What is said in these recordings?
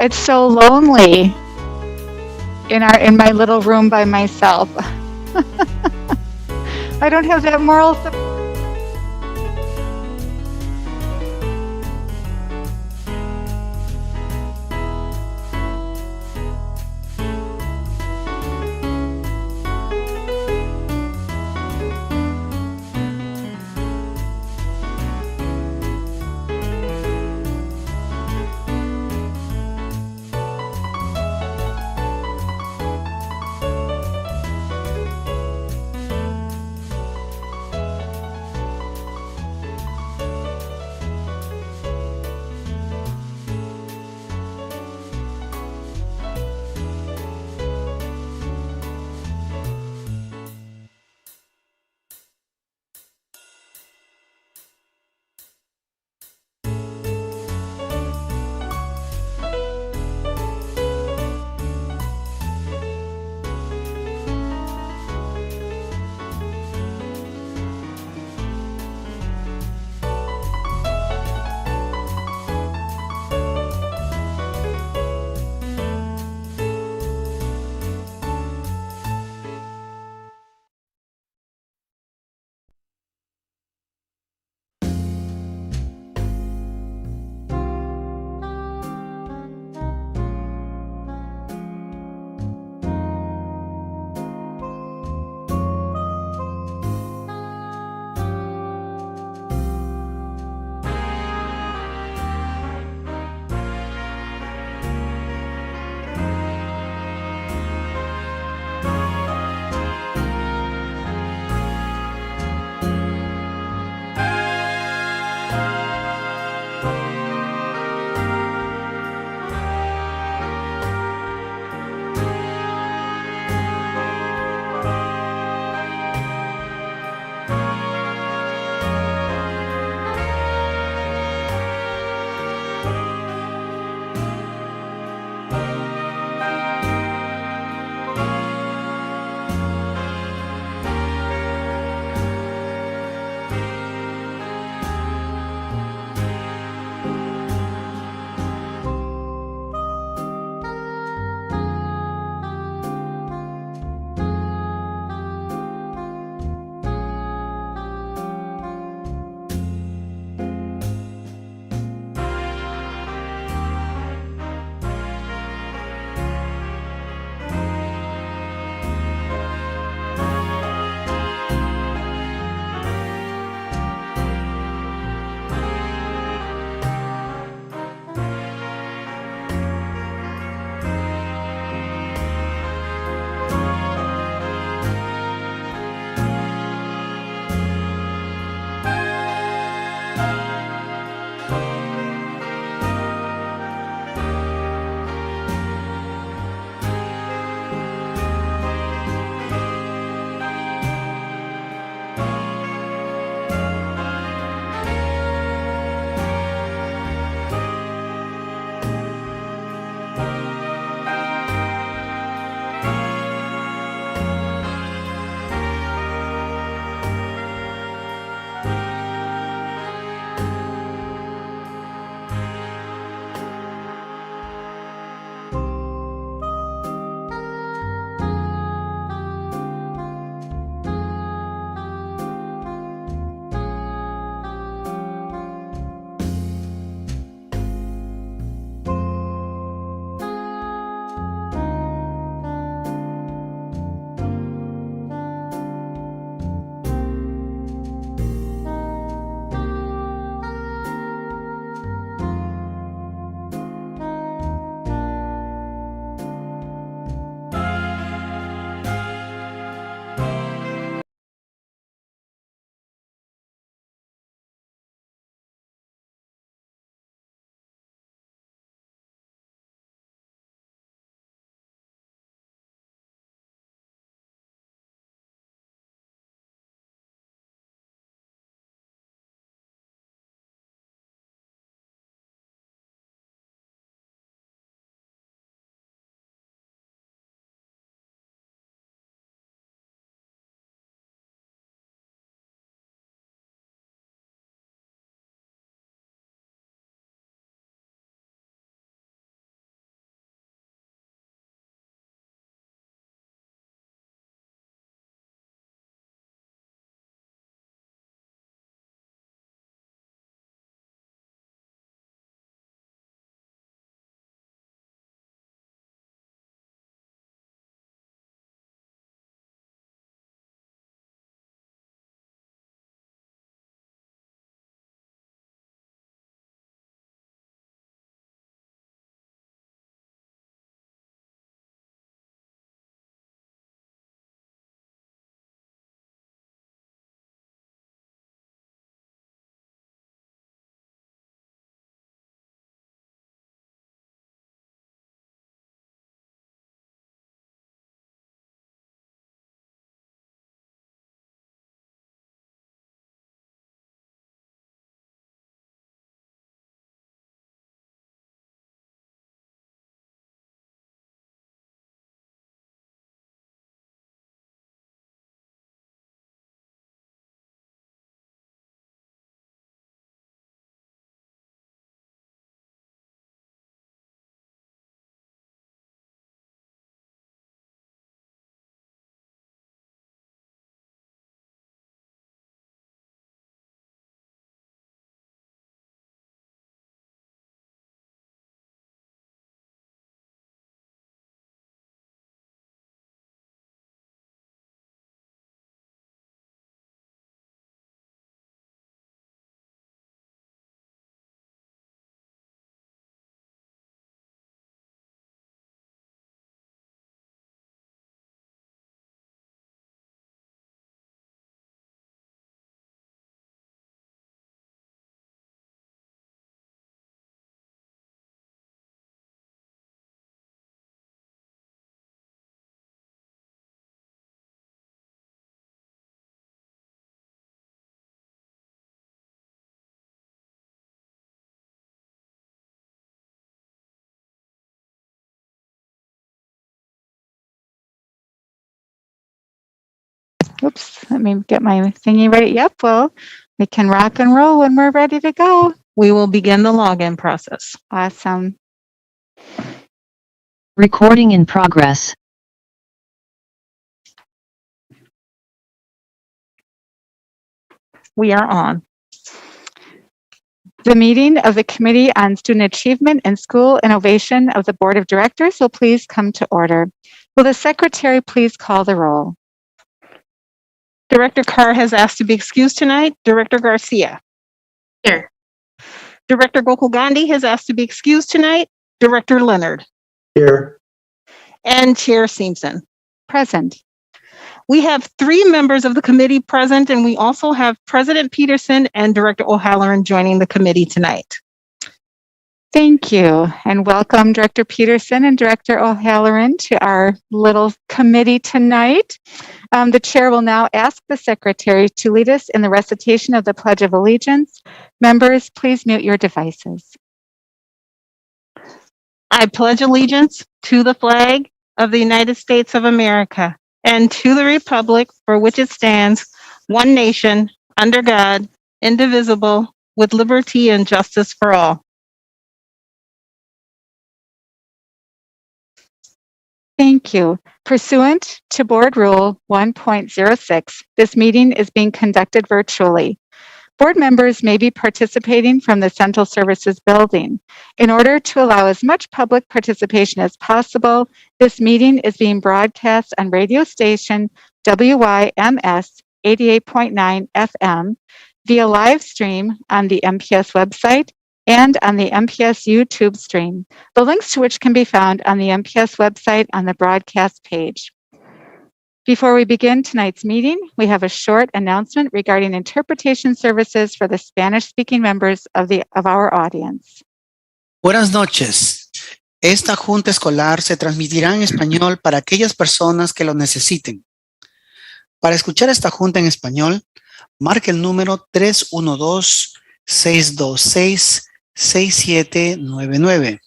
It's so lonely in my little room by myself. I don't have that moral support. Oops, let me get my thingy right. Yep, well, we can rock and roll when we're ready to go. We will begin the login process. Awesome. Recording in progress. We are on. The meeting of the Committee on Student Achievement and School Innovation of the Board of Directors will please come to order. Will the Secretary please call the roll? Director Carr has asked to be excused tonight. Director Garcia. Here. Director Gokul Gandhi has asked to be excused tonight. Director Leonard. Here. And Chair Simpson. Present. We have 3 members of the committee present, and we also have President Peterson and Director O'Halloran joining the committee tonight. Thank you, and welcome Director Peterson and Director O'Halloran to our little committee tonight. The chair will now ask the secretary to lead us in the recitation of the Pledge of Allegiance. Members, please mute your devices. I pledge allegiance to the flag of the United States of America and to the republic for which it stands, one nation, under God, indivisible, with liberty and justice for all. Thank you. Pursuant to Board Rule 1.06, this meeting is being conducted virtually. Board members may be participating from the Central Services Building. In order to allow as much public participation as possible, this meeting is being broadcast on radio station WYMS 88.9 FM via live stream on the MPS website and on the MPS YouTube stream, the links to which can be found on the MPS website on the broadcast page. Before we begin tonight's meeting, we have a short announcement regarding interpretation services for the Spanish-speaking members of our audience. Buenas noches. Esta junta escolar se transmitirá en español para aquellas personas que lo necesiten. Para escuchar esta junta en español, marque el número 312-626-6799.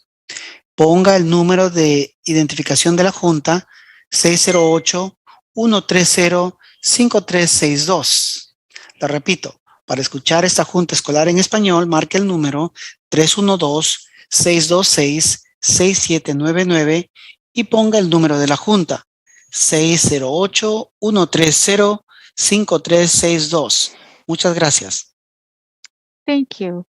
Ponga el número de identificación de la junta 608-130-5362. La repito, para escuchar esta junta escolar en español, marque el número 312-626-6799 y ponga el número de la junta 608-130-5362. Muchas gracias. Thank you.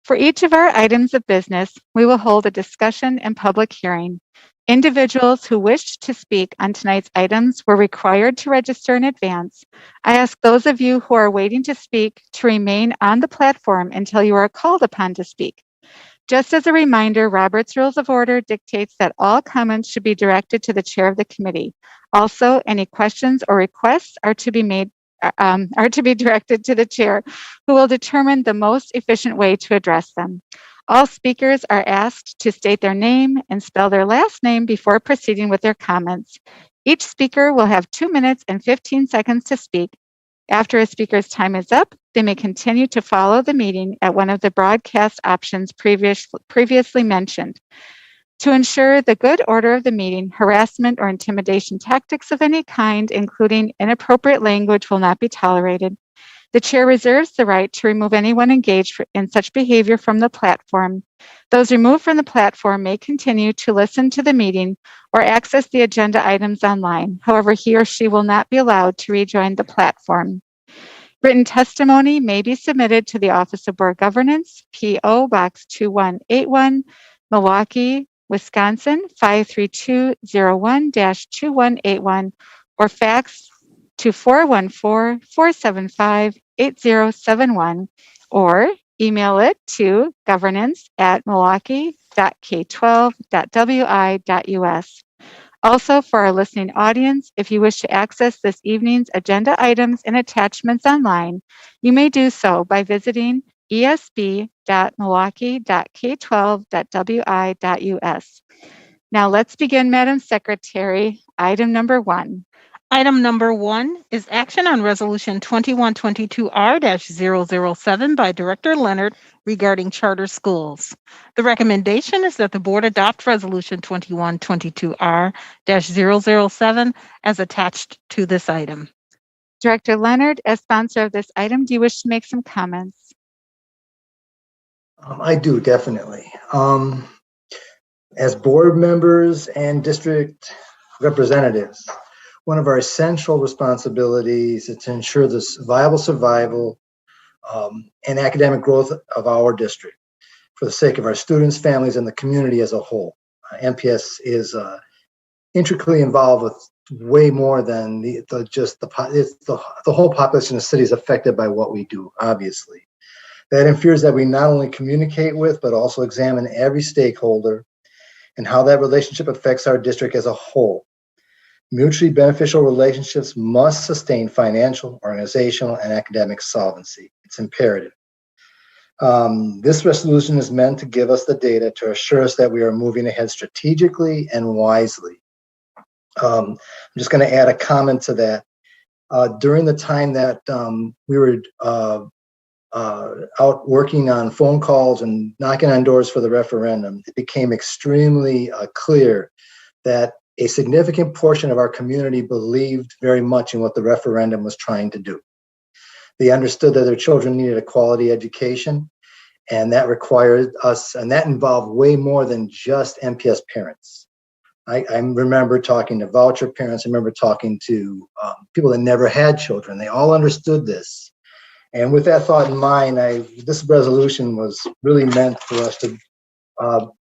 For each of our items of business, we will hold a discussion and public hearing. Individuals who wished to speak on tonight's items were required to register in advance. I ask those of you who are waiting to speak to remain on the platform until you are called upon to speak. Just as a reminder, Robert's Rules of Order dictates that all comments should be directed to the chair of the committee. Also, any questions or requests are to be directed to the chair, who will determine the most efficient way to address them. All speakers are asked to state their name and spell their last name before proceeding with their comments. Each speaker will have 2 minutes and 15 seconds to speak. After a speaker's time is up, they may continue to follow the meeting at one of the broadcast options previously mentioned. To ensure the good order of the meeting, harassment or intimidation tactics of any kind, including inappropriate language, will not be tolerated. The chair reserves the right to remove anyone engaged in such behavior from the platform. Those removed from the platform may continue to listen to the meeting or access the agenda items online. However, he or she will not be allowed to rejoin the platform. Written testimony may be submitted to the Office of Board Governance, P.O. Box 2181, Milwaukee, Wisconsin 53201-2181, or fax to 414-475-8071, or email it to governance@milwaukee.k12.wi.us. Also, for our listening audience, if you wish to access this evening's agenda items and attachments online, you may do so by visiting esb.milwaukee.k12.wi.us. Now let's begin, Madam Secretary. Item number 1. Item number 1 is action on Resolution 2122R-007 by Director Leonard regarding charter schools. The recommendation is that the board adopt Resolution 2122R-007 as attached to this item. Director Leonard, as sponsor of this item, do you wish to make some comments? I do, definitely. As board members and district representatives, one of our essential responsibilities is to ensure the viable survival and academic growth of our district for the sake of our students, families, and the community as a whole. MPS is intricately involved with way more than the whole population of the city is affected by what we do, obviously. That infers that we not only communicate with, but also examine every stakeholder and how that relationship affects our district as a whole. Mutually beneficial relationships must sustain financial, organizational, and academic solvency. It's imperative. This resolution is meant to give us the data to assure us that we are moving ahead strategically and wisely. I'm just going to add a comment to that. During the time that we were out working on phone calls and knocking on doors for the referendum, it became extremely clear that a significant portion of our community believed very much in what the referendum was trying to do. They understood that their children needed a quality education, and that required us, and that involved way more than just MPS parents. I remember talking to voucher parents. I remember talking to people that never had children. They all understood this. And with that thought in mind, this resolution was really meant for us to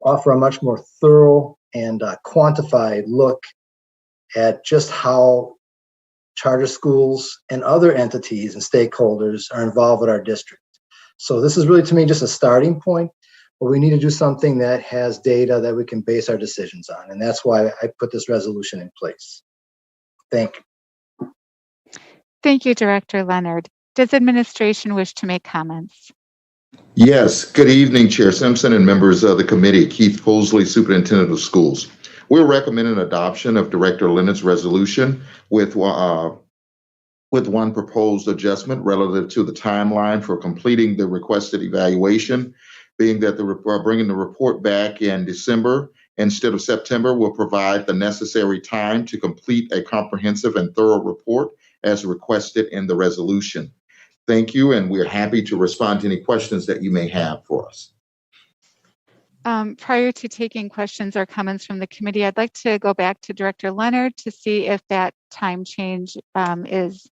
offer a much more thorough and quantified look at just how charter schools and other entities and stakeholders are involved with our district. So this is really, to me, just a starting point, but we need to do something that has data that we can base our decisions on. And that's why I put this resolution in place. Thank you. Thank you, Director Leonard. Does administration wish to make comments? Yes. Good evening, Chair Simpson and members of the committee. Keith Posley, Superintendent of Schools. We're recommending adoption of Director Leonard's resolution with one proposed adjustment relative to the timeline for completing the requested evaluation, being that bringing the report back in December instead of September will provide the necessary time to complete a comprehensive and thorough report as requested in the resolution. Thank you, and we're happy to respond to any questions that you may have for us. Prior to taking questions or comments from the committee, I'd like to go back to Director Leonard to see if that time change is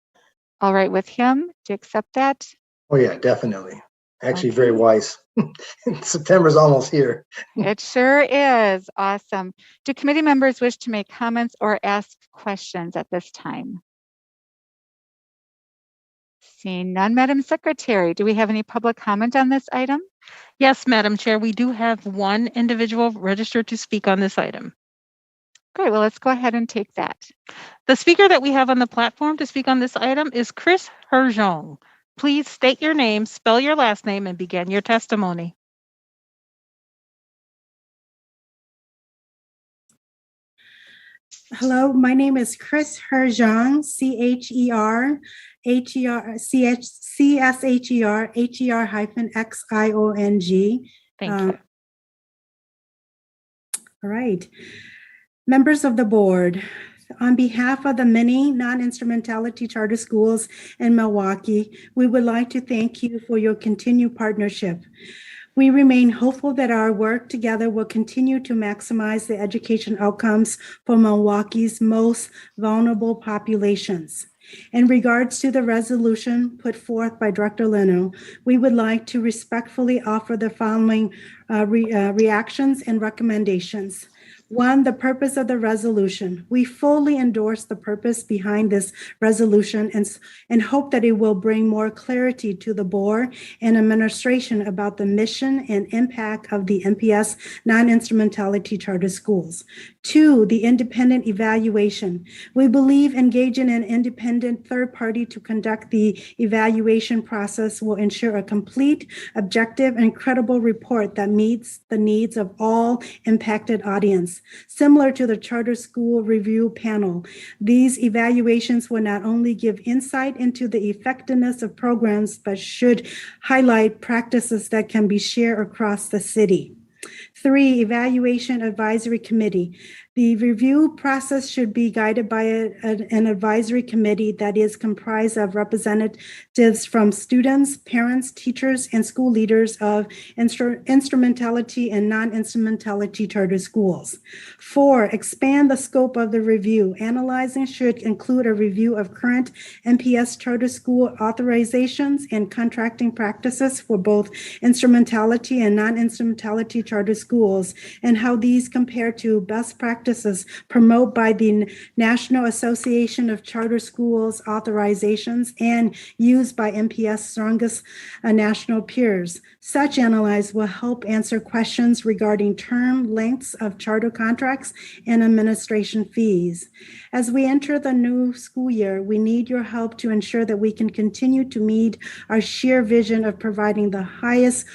all right with him. Do you accept that? Oh yeah, definitely. Actually, Okay. very wise. September's almost here. It sure is. Awesome. Do committee members wish to make comments or ask questions at this time? Seeing none, Madam Secretary, do we have any public comment on this item? Yes, Madam Chair, we do have one individual registered to speak on this item. Great. Well, let's go ahead and take that. The speaker that we have on the platform to speak on this item is Chris Herjong. Please state your name, spell your last name, and begin your testimony. Hello, my name is Chris Herjong, CHERCSHER-HER-Xiong. Thank you. All right. Members of the board, on behalf of the many non-instrumentality charter schools in Milwaukee, we would like to thank you for your continued partnership. We remain hopeful that our work together will continue to maximize the education outcomes for Milwaukee's most vulnerable populations. In regards to the resolution put forth by Director Leno, we would like to respectfully offer the following reactions and recommendations. One, the purpose of the resolution. We fully endorse the purpose behind this resolution and hope that it will bring more clarity to the board and administration about the mission and impact of the MPS non-instrumentality charter schools. Two, the independent evaluation. We believe engaging an independent third party to conduct the evaluation process will ensure a complete, objective, and credible report that meets the needs of all impacted audience. Similar to the Charter School Review Panel, these evaluations will not only give insight into the effectiveness of programs, but should highlight practices that can be shared across the city. Three, Evaluation Advisory Committee. The review process should be guided by an advisory committee that is comprised of representatives from students, parents, teachers, and school leaders of instrumentality and non-instrumentality charter schools. 4, expand the scope of the review. Analyzing should include a review of current MPS charter school authorizations and contracting practices for both instrumentality and non-instrumentality charter schools, and how these compare to best practices promoted by the National Association of Charter Schools authorizations and used by MPS strongest national peers. Such analysis will help answer questions regarding term lengths of charter contracts and administration fees. As we enter the new school year, we need your help to ensure that we can continue to meet our sheer vision of providing the highest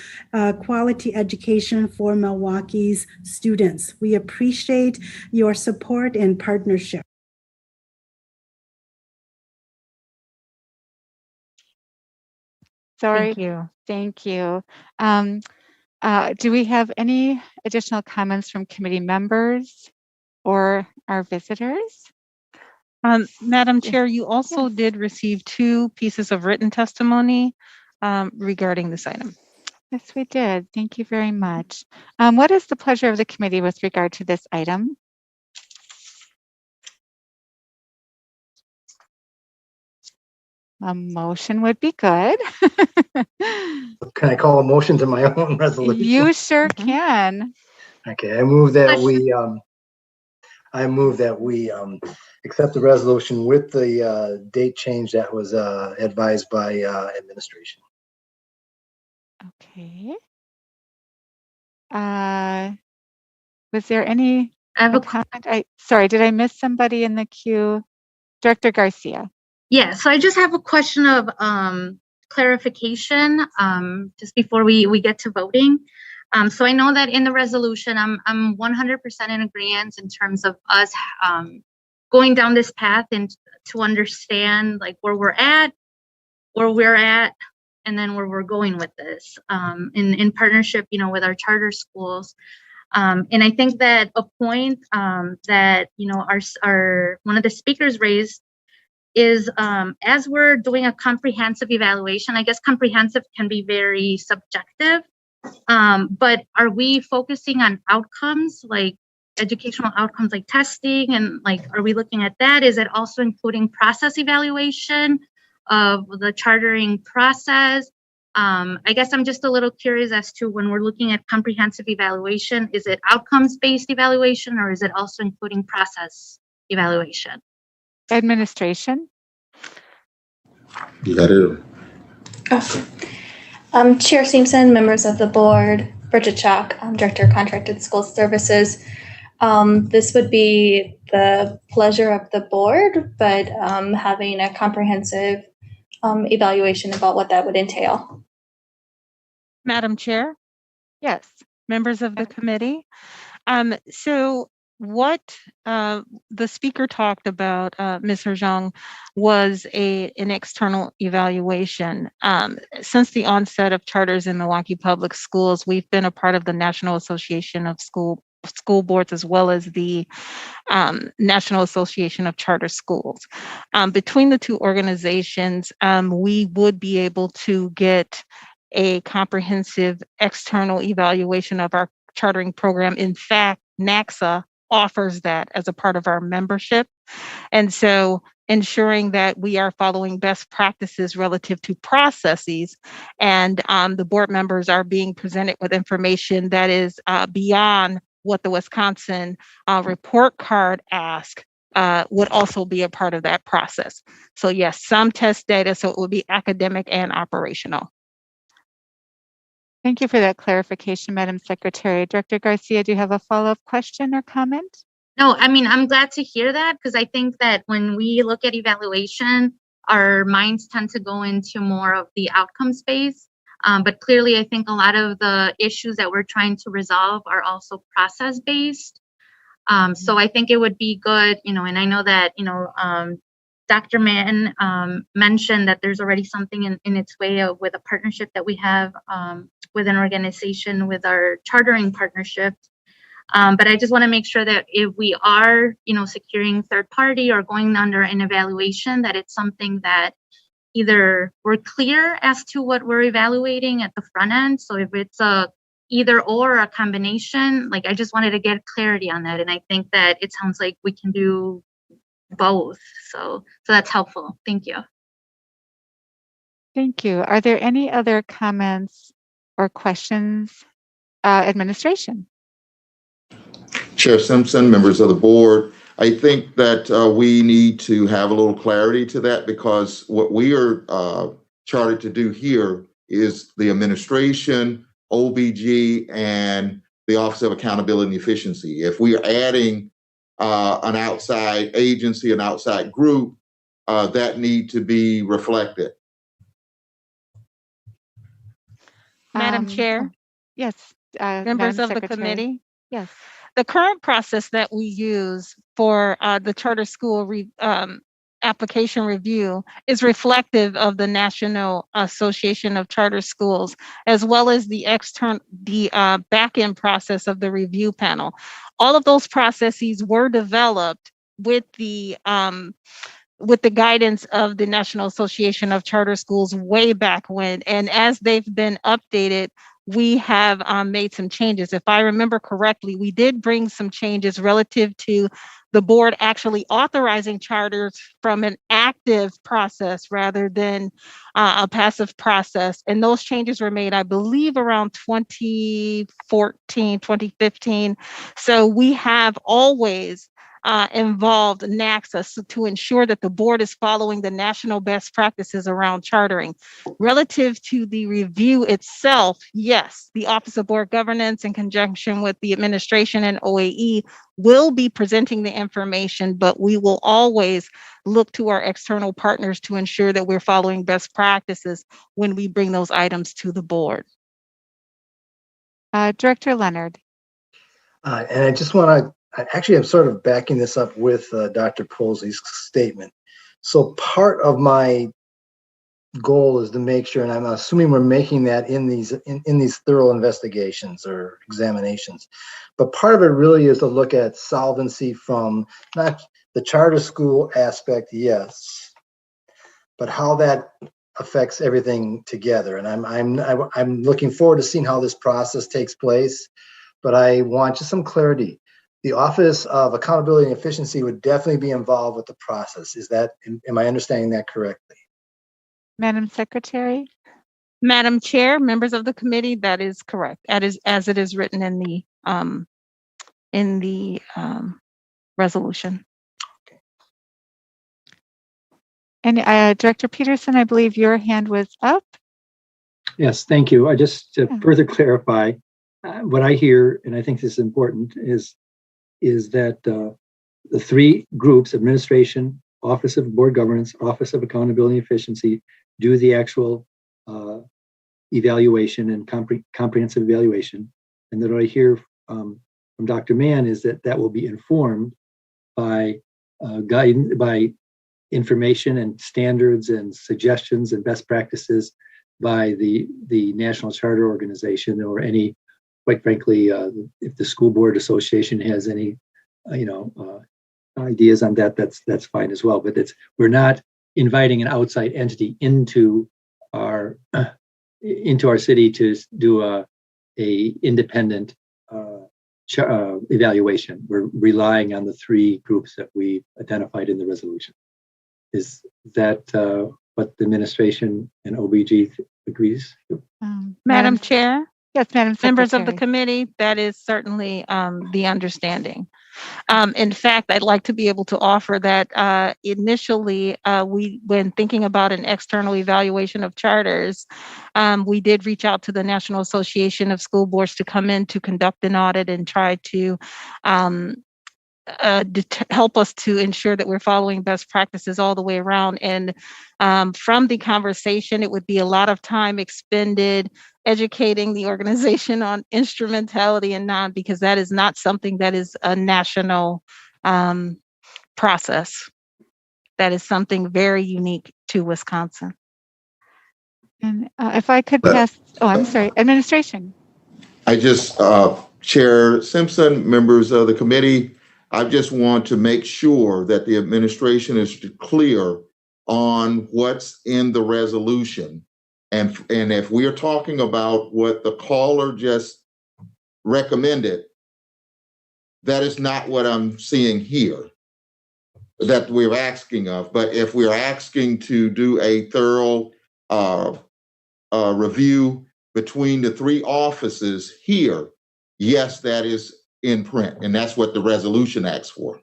quality education for Milwaukee's students. We appreciate your support and partnership. Sorry. Thank you. Thank you. Do we have any additional comments from committee members or our visitors? Madam Chair, you also Yes. did receive 2 pieces of written testimony regarding this item. Yes, we did. Thank you very much. What is the pleasure of the committee with regard to this item? A motion would be good. Can I call a motion to my own resolution? You sure can. Okay, I move that we accept the resolution with the date change that was advised by administration. Okay. Was there any I have a comment? Sorry, did I miss somebody in the queue? Director Garcia. Yeah, so I just have a question of clarification just before we get to voting. So I know that in the resolution, I'm 100% in agreement in terms of us going down this path and to understand like where we're at, and then where we're going with this in partnership, with our charter schools. And I think that a point that our one of the speakers raised is as we're doing a comprehensive evaluation, I guess comprehensive can be very subjective, but are we focusing on outcomes like educational outcomes like testing, and like are we looking at that? Is it also including process evaluation of the chartering process? I guess I'm just a little curious as to when we're looking at comprehensive evaluation, is it outcomes-based evaluation or is it also including process evaluation? Administration. You got it. Chair Simpson, members of the board, Bridget Chalk, Director of Contracted School Services. This would be the pleasure of the board, but having a comprehensive evaluation about what that would entail. Madam Chair, Yes. members of the committee. So what the speaker talked about, Ms. Herjong, was an external evaluation. Since the onset of charters in Milwaukee Public Schools, we've been a part of the National Association of School Boards as well as the National Association of Charter Schools. Between the 2 organizations, we would be able to get a comprehensive external evaluation of our chartering program. In fact, NACSA offers that as a part of our membership. And so ensuring that we are following best practices relative to processes, and the board members are being presented with information that is beyond what the Wisconsin report card asks, would also be a part of that process. So yes, some test data, so it will be academic and operational. Thank you for that clarification, Madam Secretary. Director Garcia, do you have a follow-up question or comment? No, I mean, I'm glad to hear that because I think that when we look at evaluation, our minds tend to go into more of the outcome space. But clearly, I think a lot of the issues that we're trying to resolve are also process-based. So I think it would be good, and I know that, Dr. Mann mentioned that there's already something in its way with a partnership that we have with an organization with our chartering partnership. But I just want to make sure that if we are, securing third party or going under an evaluation, that it's something that either we're clear as to what we're evaluating at the front end. So if it's a either or a combination, like I just wanted to get clarity on that. And I think that it sounds like we can do both. So that's helpful. Thank you. Thank you. Are there any other comments or questions? Administration. Chair Simpson, members of the board, I think that we need to have a little clarity to that, because what we are chartered to do here is the administration, OBG, and the Office of Accountability and Efficiency. If we are adding an outside agency, an outside group, that need to be reflected. Madam Chair, Yes. members Madam of the Secretary. committee. Yes. The current process that we use for the charter school application review is reflective of the National Association of Charter Schools, as well as the back-end process of the review panel. All of those processes were developed with the guidance of the National Association of Charter Schools way back when, and as they've been updated, we have made some changes. If I remember correctly, we did bring some changes relative to the board actually authorizing charters from an active process rather than a passive process. And those changes were made, I believe, around 2014, 2015. So we have always involved NACSA to ensure that the board is following the national best practices around chartering. Relative to the review itself, yes, the Office of Board Governance in conjunction with the administration and OAE will be presenting the information, but we will always look to our external partners to ensure that we're following best practices when we bring those items to the board. Director Leonard. And I just want to, actually, I'm sort of backing this up with Dr. Posley's statement. So part of my goal is to make sure, and I'm assuming we're making that in these thorough investigations or examinations, but part of it really is to look at solvency from not the charter school aspect, yes, but how that affects everything together. And I'm looking forward to seeing how this process takes place, but I want just some clarity. The Office of Accountability and Efficiency would definitely be involved with the process. Am I understanding that correctly? Madam Secretary. Madam Chair, members of the committee, that is correct. That is as it is written in the resolution. And Director Peterson, I believe your hand was up. Yes, thank you. I just to further clarify what I hear, and I think this is important, is that the three groups, administration, Office of Board Governance, Office of Accountability and Efficiency, do the actual evaluation and comprehensive evaluation. And that what I hear from Dr. Mann is that will be informed by guidance, by information and standards and suggestions and best practices by the National Charter Organization, or any, quite frankly, if the School Board Association has any, ideas on that, that's fine as well. But we're not inviting an outside entity into our city to do a independent evaluation. We're relying on the three groups that we identified in the resolution. Is that what the administration and OBG agrees to? Madam Chair? Yes, Madam Secretary. Members of the committee, that is certainly the understanding. In fact, I'd like to be able to offer that initially, when thinking about an external evaluation of charters, we did reach out to the National Association of School Boards to come in to conduct an audit and try to help us to ensure that we're following best practices all the way around. And from the conversation, it would be a lot of time expended educating the organization on instrumentality and because that is not something that is a national process. That is something very unique to Wisconsin. And if I could pass, I'm sorry, administration. I just Chair Simpson, members of the committee, I just want to make sure that the administration is clear on what's in the resolution. And if we are talking about what the caller just recommended, that is not what I'm seeing here that we're asking of. But if we're asking to do a thorough review between the three offices here, yes, that is in print, and that's what the resolution asks for.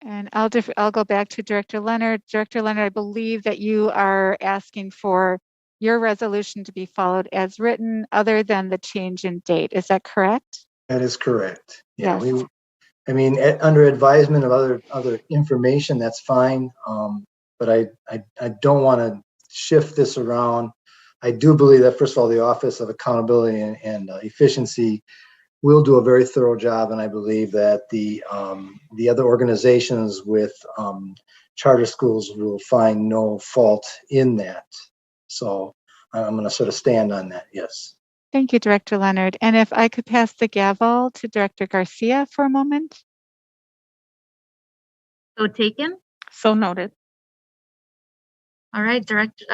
And I'll go back to Director Leonard. Director Leonard, I believe that you are asking for your resolution to be followed as written, other than the change in date. Is that correct? That is correct. Yeah, Yes. Under advisement of other information, that's fine. But I don't want to shift this around. I do believe that, first of all, the Office of Accountability and Efficiency will do a very thorough job, and I believe that the other organizations with charter schools will find no fault in that. So I'm going to sort of stand on that. Yes. Thank you, Director Leonard. And if I could pass the gavel to Director Garcia for a moment. So taken. So noted. All right, Director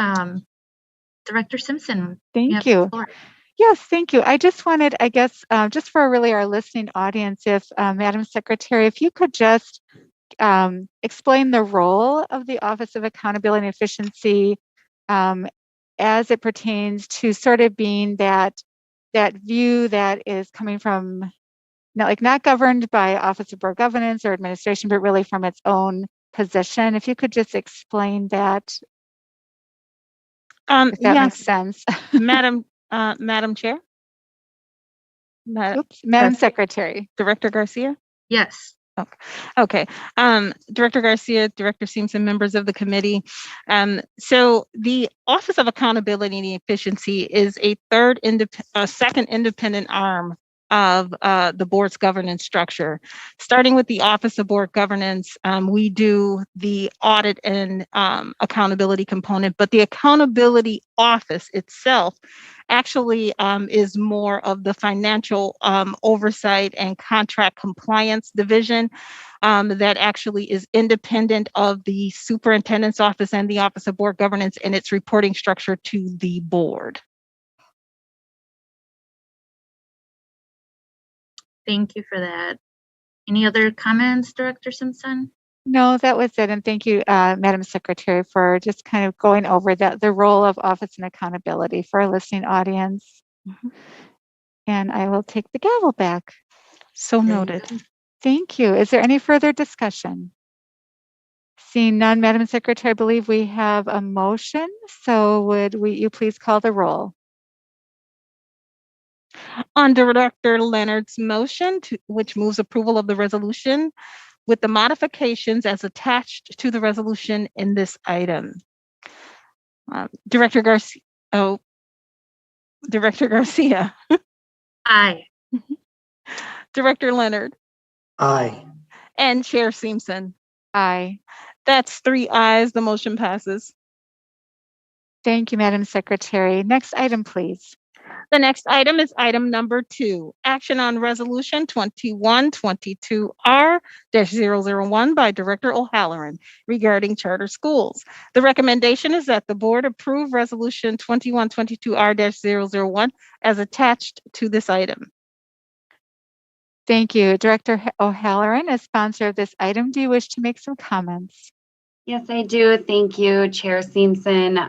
Simpson. Thank have the you. floor. Yes, thank you. I just wanted, I guess, just for really our listening audience, if Madam Secretary, if you could just explain the role of the Office of Accountability and Efficiency as it pertains to sort of being that view that is coming from not governed by Office of Board Governance or Administration, but really from its own position. If you could just explain that, if that makes sense. Madam Chair. Madam Secretary. Director Garcia. Yes. Okay. Director Garcia, Director Simpson, members of the committee. So the Office of Accountability and Efficiency is a second independent arm of the board's governance structure. Starting with the Office of Board Governance, we do the audit and accountability component, but the Accountability Office itself actually is more of the financial oversight and contract compliance division that actually is independent of the Superintendent's Office and the Office of Board Governance and its reporting structure to the board. Thank you for that. Any other comments, Director Simpson? No, that was it. And thank you, Madam Secretary, for just kind of going over the role of Office and Accountability for our listening audience. Mm-hmm. And I will take the gavel back. So noted. Thank you. Is there any further discussion? Seeing none, Madam Secretary, I believe we have a motion. So would you please call the roll? On Director Leonard's motion, which moves approval of the resolution with the modifications as attached to the resolution in this item. Director Garcia. Oh, Director Garcia. Aye. Director Leonard. Aye. And Chair Simpson. Aye. That's 3 ayes. The motion passes. Thank you, Madam Secretary. Next item, please. The next item is item number 2, action on resolution 2122R-001 by Director O'Halloran regarding charter schools. The recommendation is that the board approve resolution 2122R-001 as attached to this item. Thank you. Director O'Halloran, as sponsor of this item, do you wish to make some comments? Yes, I do. Thank you, Chair Simpson.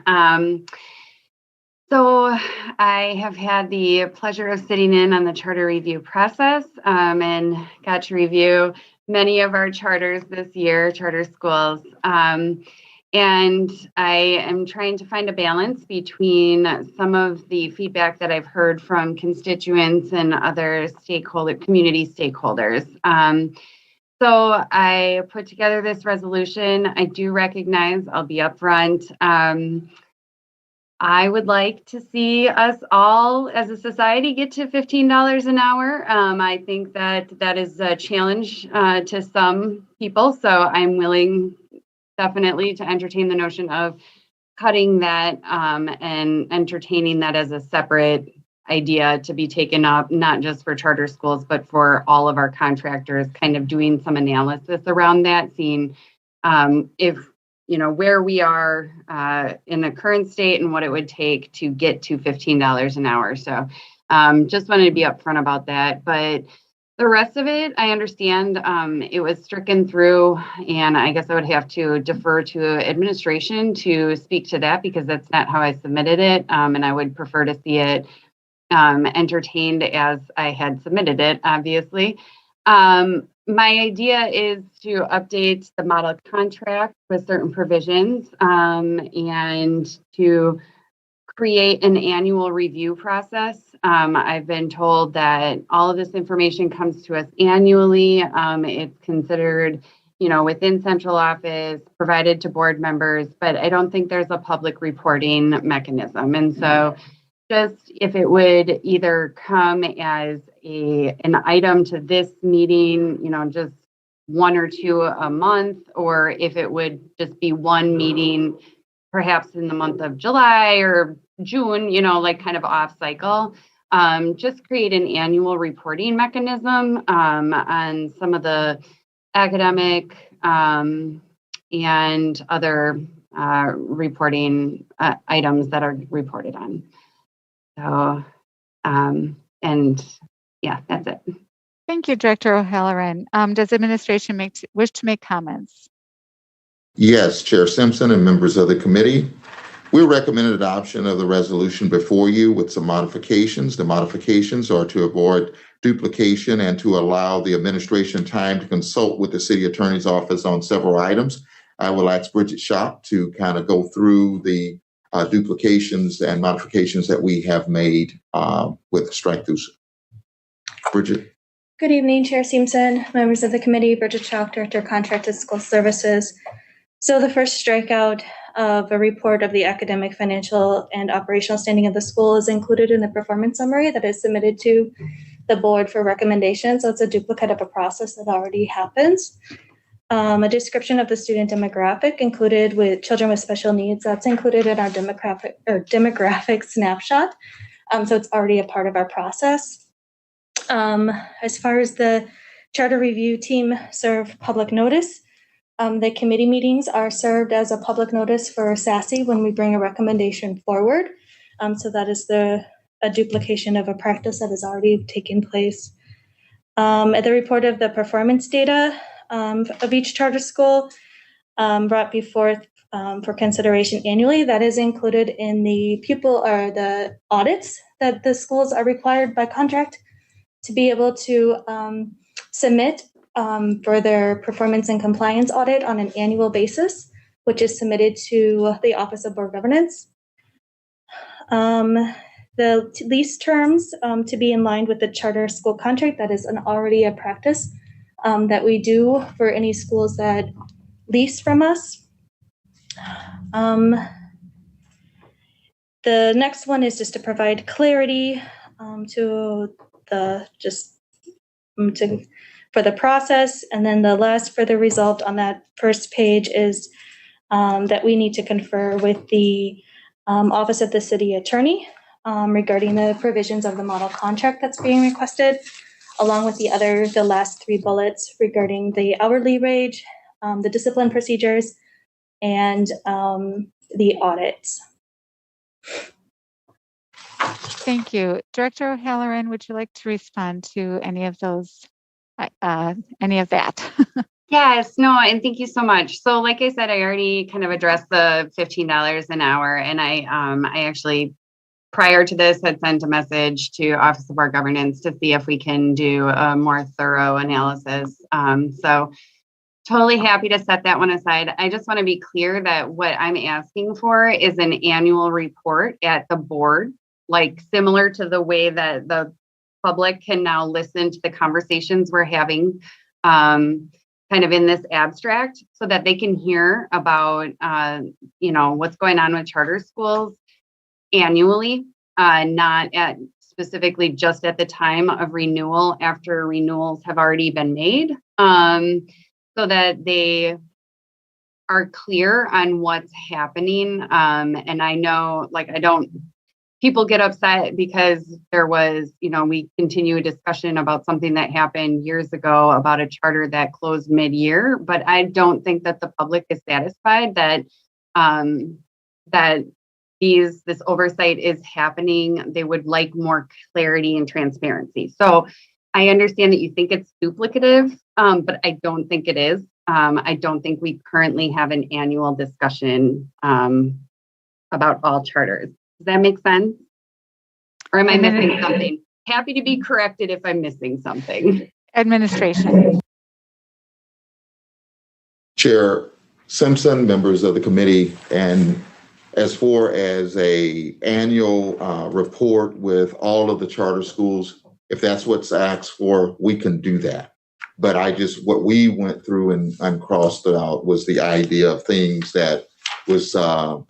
So I have had the pleasure of sitting in on the charter review process and got to review many of our charters this year, charter schools. And I am trying to find a balance between some of the feedback that I've heard from constituents and other community stakeholders. So I put together this resolution. I do recognize, I'll be upfront, I would like to see us all as a society get to $15 an hour. I think that is a challenge to some people. So I'm willing definitely to entertain the notion of cutting that and entertaining that as a separate idea to be taken up, not just for charter schools, but for all of our contractors, kind of doing some analysis around that, seeing if, where we are in the current state and what it would take to get to $15 an hour. So just wanted to be upfront about that. But the rest of it, I understand it was stricken through, and I guess I would have to defer to administration to speak to that because that's not how I submitted it. And I would prefer to see it entertained as I had submitted it, obviously. My idea is to update the model contract with certain provisions and to create an annual review process. I've been told that all of this information comes to us annually. It's considered, within central office, provided to board members, but I don't think there's a public reporting mechanism. And so just if it would either come as an item to this meeting, just one or two a month, or if it would just be one meeting, perhaps in the month of July or June, kind of off cycle, just create an annual reporting mechanism on some of the academic and other reporting items that are reported on. So, and yeah, that's it. Thank you, Director O'Halloran. Does administration wish to make comments? Yes, Chair Simpson and members of the committee. We recommend adoption of the resolution before you with some modifications. The modifications are to avoid duplication and to allow the administration time to consult with the city attorney's office on several items. I will ask Bridget Schock to kind of go through the duplications and modifications that we have made with strike-throughs. Bridget. Good evening, Chair Simpson, members of the committee, Bridget Schock, Director, Contracted School Services. So the first strikeout of a report of the academic, financial, and operational standing of the school is included in the performance summary that is submitted to the board for recommendation. So it's a duplicate of a process that already happens. A description of the student demographic included with children with special needs, that's included in our demographic snapshot. So it's already a part of our process. As far as the charter review team serve public notice, the committee meetings are served as a public notice for SASE when we bring a recommendation forward. So that is a duplication of a practice that has already taken place. At the report of the performance data of each charter school brought before for consideration annually, that is included in the pupil or the audits that the schools are required by contract to be able to submit for their performance and compliance audit on an annual basis, which is submitted to the Office of Board Governance. The lease terms to be in line with the charter school contract, that is already a practice that we do for any schools that lease from us. The next one is just to provide clarity to the for the process. And then the last further result on that first page is that we need to confer with the Office of the City Attorney regarding the provisions of the model contract that's being requested, along with the last three bullets regarding the hourly wage, the discipline procedures, and the audits. Thank you. Director O'Halloran, would you like to respond to any of those, any of that? Yes, no, and thank you so much. So like I said, I already kind of addressed the $15 an hour, and I actually, prior to this, had sent a message to Office of Board Governance to see if we can do a more thorough analysis. So totally happy to set that one aside. I just want to be clear that what I'm asking for is an annual report at the board, like similar to the way that the public can now listen to the conversations we're having kind of in this abstract, so that they can hear about, what's going on with charter schools annually, not at specifically just at the time of renewal after renewals have already been made, so that they are clear on what's happening. And I know, people get upset because there was, we continue a discussion about something that happened years ago about a charter that closed mid-year, but I don't think that the public is satisfied that that this oversight is happening. They would like more clarity and transparency. So I understand that you think it's duplicative, but I don't think it is. I don't think we currently have an annual discussion about all charters. Does that make sense? Or am I missing something? Happy to be corrected if I'm missing something. Administration. Chair Simpson, members of the committee, and as far as a annual report with all of the charter schools, if that's what's asked for, we can do that. But what we went through and crossed it out was the idea of things that was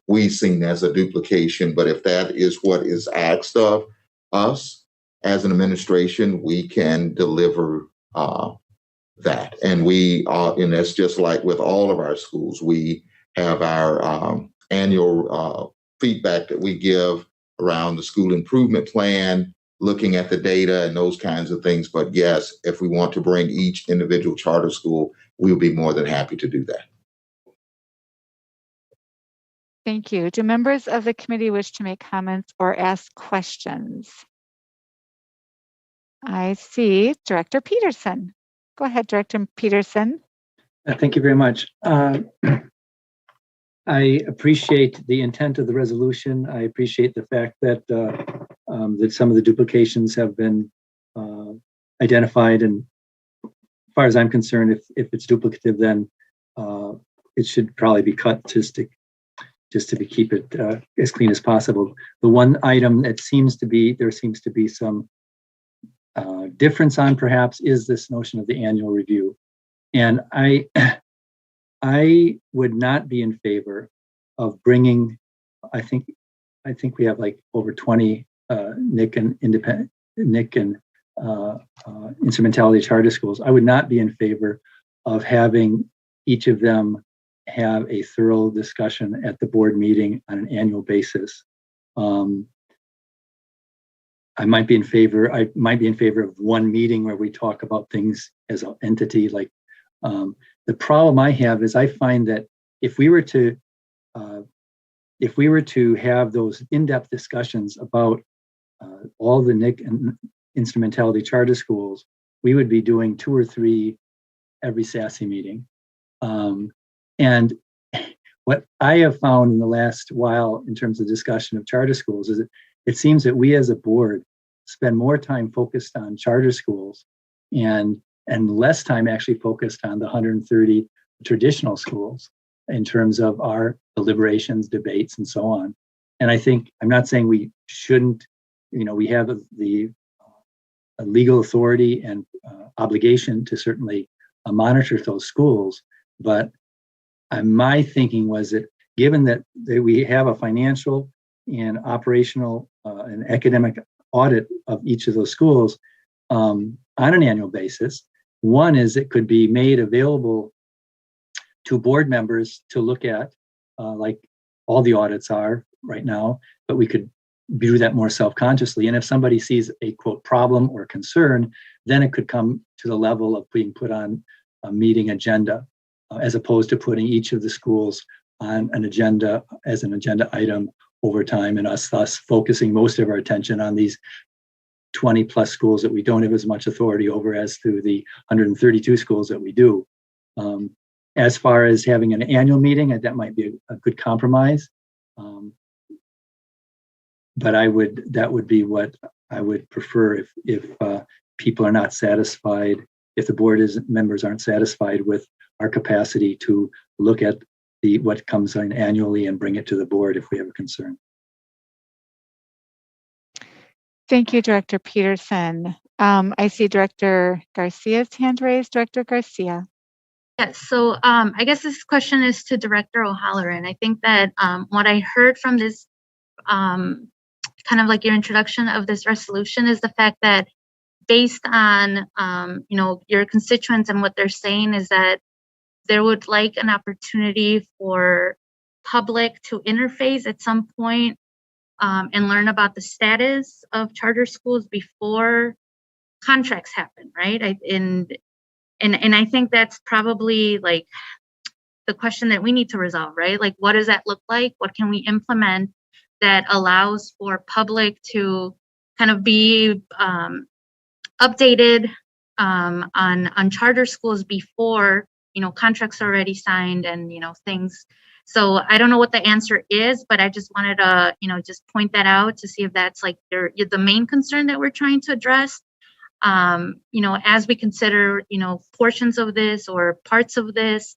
we seen as a duplication. But if that is what is asked of us as an administration, we can deliver that. And and that's just like with all of our schools. We have our annual feedback that we give around the school improvement plan, looking at the data and those kinds of things. But yes, if we want to bring each individual charter school, we'll be more than happy to do that. Thank you. Do members of the committee wish to make comments or ask questions? I see Director Peterson. Go ahead, Director Peterson. Thank you very much. I appreciate the intent of the resolution. I appreciate the fact that that some of the duplications have been identified. And as far as I'm concerned, if it's duplicative, then it should probably be cut just to keep it as clean as possible. The one item that there seems to be some difference on perhaps is this notion of the annual review. And I would not be in favor of bringing, I think we have like over 20 NIC and instrumentality charter schools. I would not be in favor of having each of them have a thorough discussion at the board meeting on an annual basis. I might be in favor of one meeting where we talk about things as an entity. Like the problem I have is I find that if we were to have those in-depth discussions about all the NIC and instrumentality charter schools, we would be doing 2 or 3 every SASE meeting. And what I have found in the last while in terms of discussion of charter schools is that it seems that we as a board spend more time focused on charter schools and less time actually focused on the 130 traditional schools in terms of our deliberations, debates, and so on. And I think, I'm not saying we shouldn't, we have the legal authority and obligation to certainly monitor those schools, but my thinking was that given that we have a financial and operational and academic audit of each of those schools on an annual basis, one is it could be made available to board members to look at, like all the audits are right now, but we could do that more self-consciously. And if somebody sees a quote problem or concern, then it could come to the level of being put on a meeting agenda, as opposed to putting each of the schools on an agenda as an agenda item over time, and us thus focusing most of our attention on these 20 plus schools that we don't have as much authority over as through the 132 schools that we do. As far as having an annual meeting, that might be a good compromise. But that would be what I would prefer if people are not satisfied, if the board members aren't satisfied with our capacity to look at what comes in annually and bring it to the board if we have a concern. Thank you, Director Peterson. I see Director Garcia's hand raised. Director Garcia. Yes, so I guess this question is to Director O'Halloran. I think that what I heard from this kind of like your introduction of this resolution is the fact that based on your constituents and what they're saying is that they would like an opportunity for public to interface at some point and learn about the status of charter schools before contracts happen, right? And I think that's probably like the question that we need to resolve, right? Like, what does that look like? What can we implement that allows for public to kind of be updated on charter schools before, contracts are already signed and, things. So I don't know what the answer is, but I just wanted to, just point that out to see if that's like the main concern that we're trying to address. As we consider, portions of this or parts of this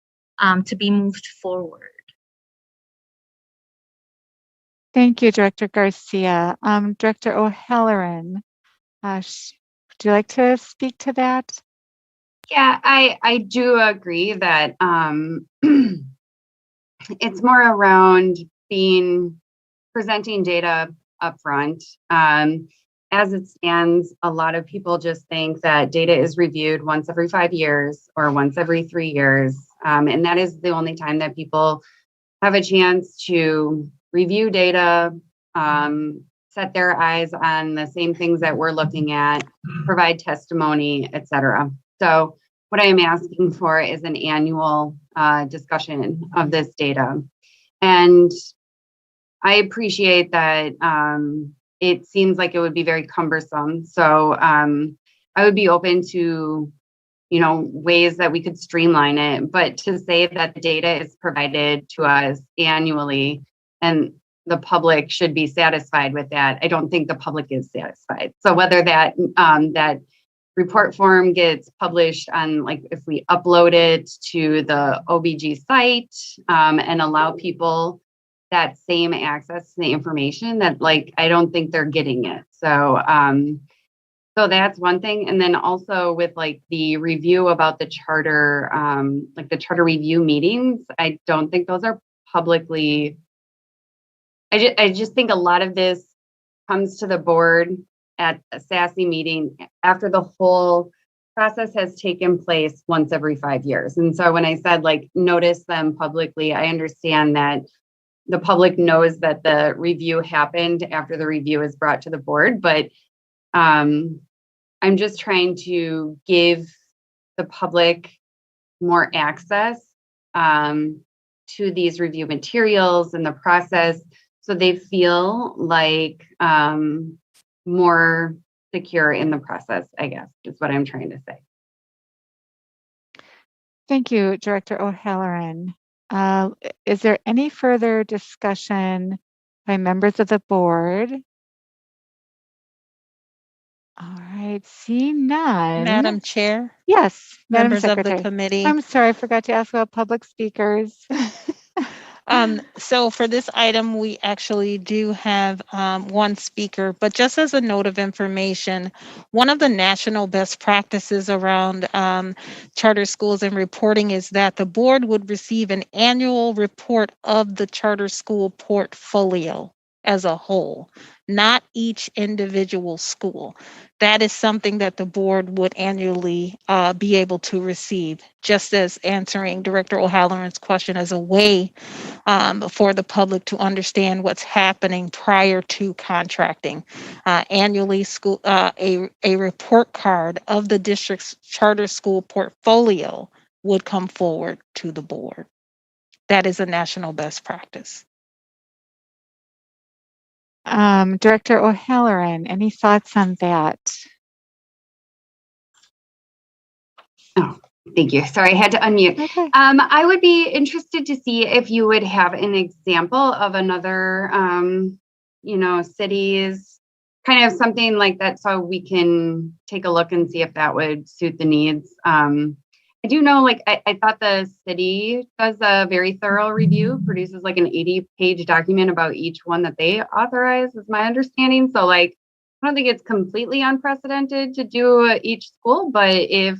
to be moved forward. Thank you, Director Garcia. Director O'Halloran, would you like to speak to that? Yeah, I do agree that it's more around presenting data upfront. As it stands, a lot of people just think that data is reviewed once every 5 years or once every 3 years. And that is the only time that people have a chance to review data, set their eyes on the same things that we're looking at, provide testimony, et cetera. So what I am asking for is an annual discussion of this data. And I appreciate that it seems like it would be very cumbersome. So I would be open to, ways that we could streamline it, but to say that the data is provided to us annually and the public should be satisfied with that, I don't think the public is satisfied. So whether that that report form gets published on, like, if we upload it to the OBG site and allow people that same access to the information, that, like, I don't think they're getting it. So so that's one thing. And then also with, like, the review about the charter, like the charter review meetings, I don't think those are publicly. I just think a lot of this comes to the board at a SASE meeting after the whole process has taken place once every 5 years. And so when I said, like, notice them publicly, I understand that the public knows that the review happened after the review is brought to the board, but I'm just trying to give the public more access to these review materials and the process, so they feel like more secure in the process, I guess, is what I'm trying to say. Thank you, Director O'Halloran. Is there any further discussion by members of the board? All right, seeing none. Madam Chair, Yes, Madam members of Secretary. the committee. I'm sorry, I forgot to ask about public speakers. So for this item, we actually do have one speaker, but just as a note of information, one of the national best practices around charter schools and reporting is that the board would receive an annual report of the charter school portfolio as a whole, not each individual school. That is something that the board would annually be able to receive, just as answering Director O'Halloran's question as a way for the public to understand what's happening prior to contracting. Annually, a report card of the district's charter school portfolio would come forward to the board. That is a national best practice. Director O'Halloran, any thoughts on that? Oh, thank you. Sorry, I had to unmute. Okay. I would be interested to see if you would have an example of another, cities, kind of something like that, so we can take a look and see if that would suit the needs. I do know, like, I thought the city does a very thorough review, produces like an 80-page document about each one that they authorize, is my understanding. So, like, I don't think it's completely unprecedented to do each school, but if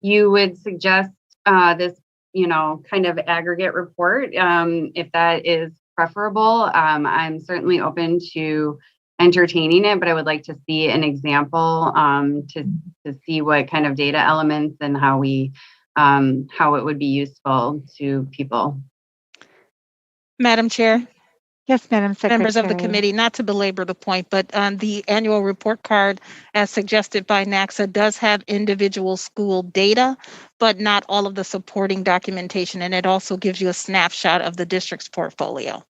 you would suggest this, kind of aggregate report, if that is preferable, I'm certainly open to entertaining it, but I would like to see an example to see what kind of data elements and how it would be useful to people. Madam Chair. Yes, Madam Secretary. Members of the committee, not to belabor the point, but the annual report card, as suggested by NACSA, does have individual school data, but not all of the supporting documentation. And it also gives you a snapshot of the district's portfolio.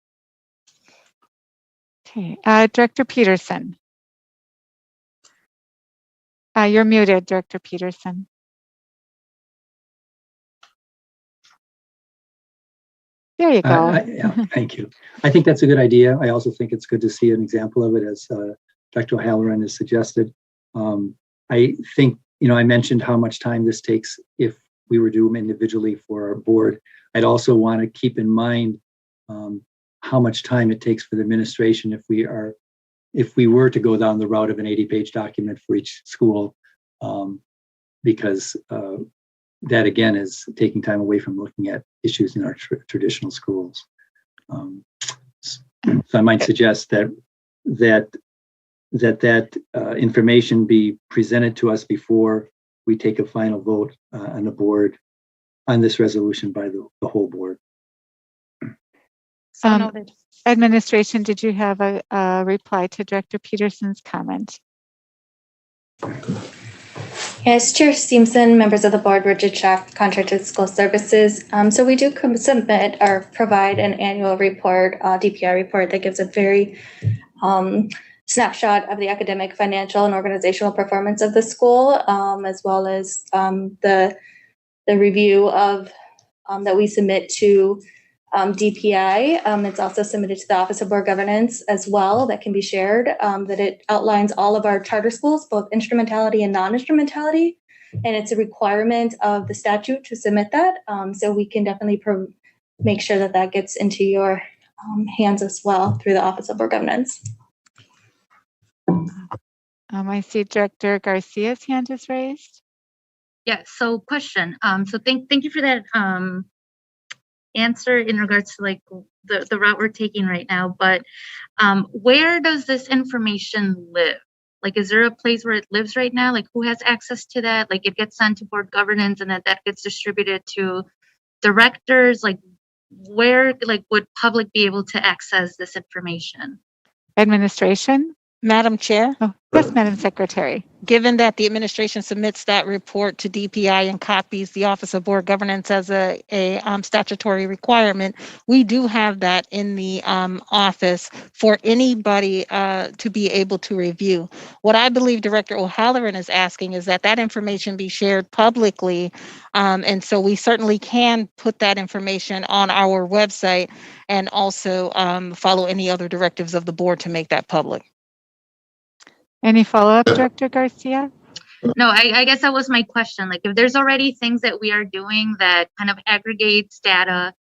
Okay, Director Peterson. You're muted, Director Peterson. There you go. Yeah, thank you. I think that's a good idea. I also think it's good to see an example of it, as Dr. O'Halloran has suggested. I think, I mentioned how much time this takes if we were to do them individually for our board. I'd also want to keep in mind how much time it takes for the administration if we were to go down the route of an 80-page document for each school, because that again is taking time away from looking at issues in our traditional schools. So I might suggest that information be presented to us before we take a final vote on the board on this resolution by the whole board. So noted. Administration, did you have a reply to Director Peterson's comment? Yes, Chair Stevenson, members of the board, Richard Schack, Contracted School Services. So we do submit or provide an annual report, DPI report, that gives a very snapshot of the academic, financial, and organizational performance of the school, as well as the review of that we submit to DPI. It's also submitted to the Office of Board Governance as well, that can be shared, that it outlines all of our charter schools, both instrumentality and non-instrumentality. And it's a requirement of the statute to submit that. So we can definitely make sure that gets into your hands as well through the Office of Board Governance. I see Director Garcia's hand is raised. Yeah, so question. So thank you for that answer in regards to like the route we're taking right now, but where does this information live? Like, is there a place where it lives right now? Like, who has access to that? Like, it gets sent to board governance and that gets distributed to directors? Like, where, like, would public be able to access this information? Administration? Madam Chair? Oh, yes, Madam Secretary. Given that the administration submits that report to DPI and copies the Office of Board Governance as a statutory requirement, we do have that in the office for anybody to be able to review. What I believe Director O'Halloran is asking is that information be shared publicly, and so we certainly can put that information on our website and also follow any other directives of the board to make that public. Any follow-up, Director Garcia? No, I guess that was my question. Like, if there's already things that we are doing that kind of aggregates data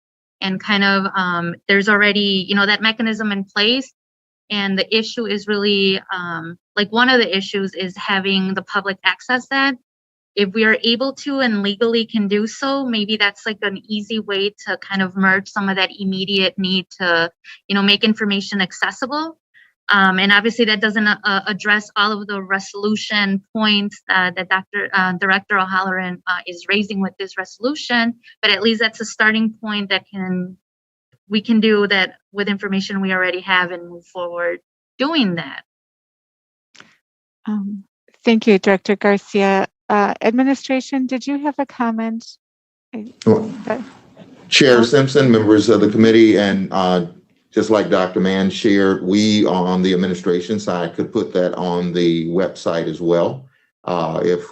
and kind of there's already, that mechanism in place, and the issue is really like one of the issues is having the public access that. If we are able to and legally can do so, maybe that's like an easy way to kind of merge some of that immediate need to, make information accessible. And obviously that doesn't address all of the resolution points that Director O'Halloran is raising with this resolution, but at least that's a starting point that we can do that with information we already have and move forward doing that. Thank you, Director Garcia. Administration, did you have a comment? Chair Simpson, members of the committee, and just like Dr. Mann shared, we on the administration side could put that on the website as well. If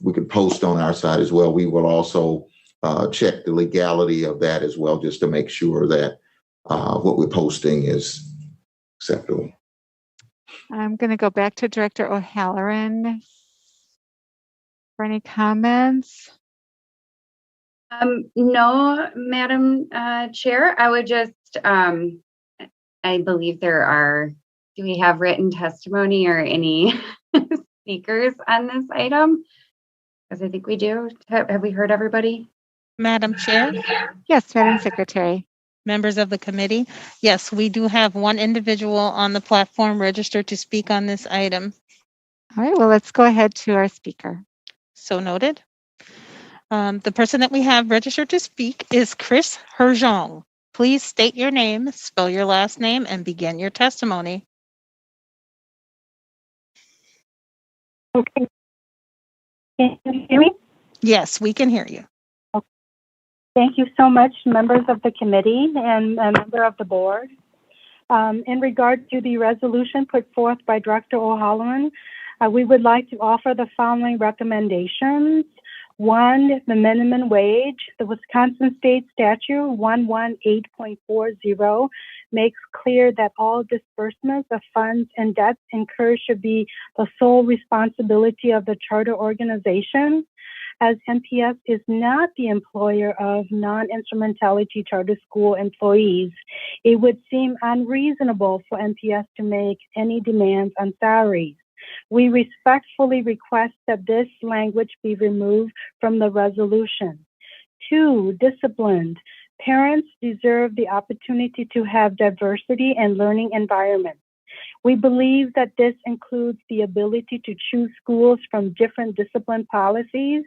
we could post on our side as well, we will also check the legality of that as well, just to make sure that what we're posting is acceptable. I'm going to go back to Director O'Halloran for any comments. No, Madam Chair, I would just, I believe do we have written testimony or any speakers on this item? Because I think we do. Have we heard everybody? Madam Chair? Yes, Madam Secretary. Members of the committee? Yes, we do have one individual on the platform registered to speak on this item. All right, well, let's go ahead to our speaker. So noted. The person that we have registered to speak is Chris Herjong. Please state your name, spell your last name, and begin your testimony. Okay. Can you hear me? Yes, we can hear you. Thank you so much, members of the committee and a member of the board. In regard to the resolution put forth by Director O'Halloran, we would like to offer the following recommendations. One, the minimum wage. The Wisconsin State Statute 118.40 makes clear that all disbursements of funds and debts incurred should be the sole responsibility of the charter organization. As MPS is not the employer of non-instrumentality charter school employees, it would seem unreasonable for MPS to make any demands on salaries. We respectfully request that this language be removed from the resolution. Two, disciplined. Parents deserve the opportunity to have diversity and learning environments. We believe that this includes the ability to choose schools from different discipline policies.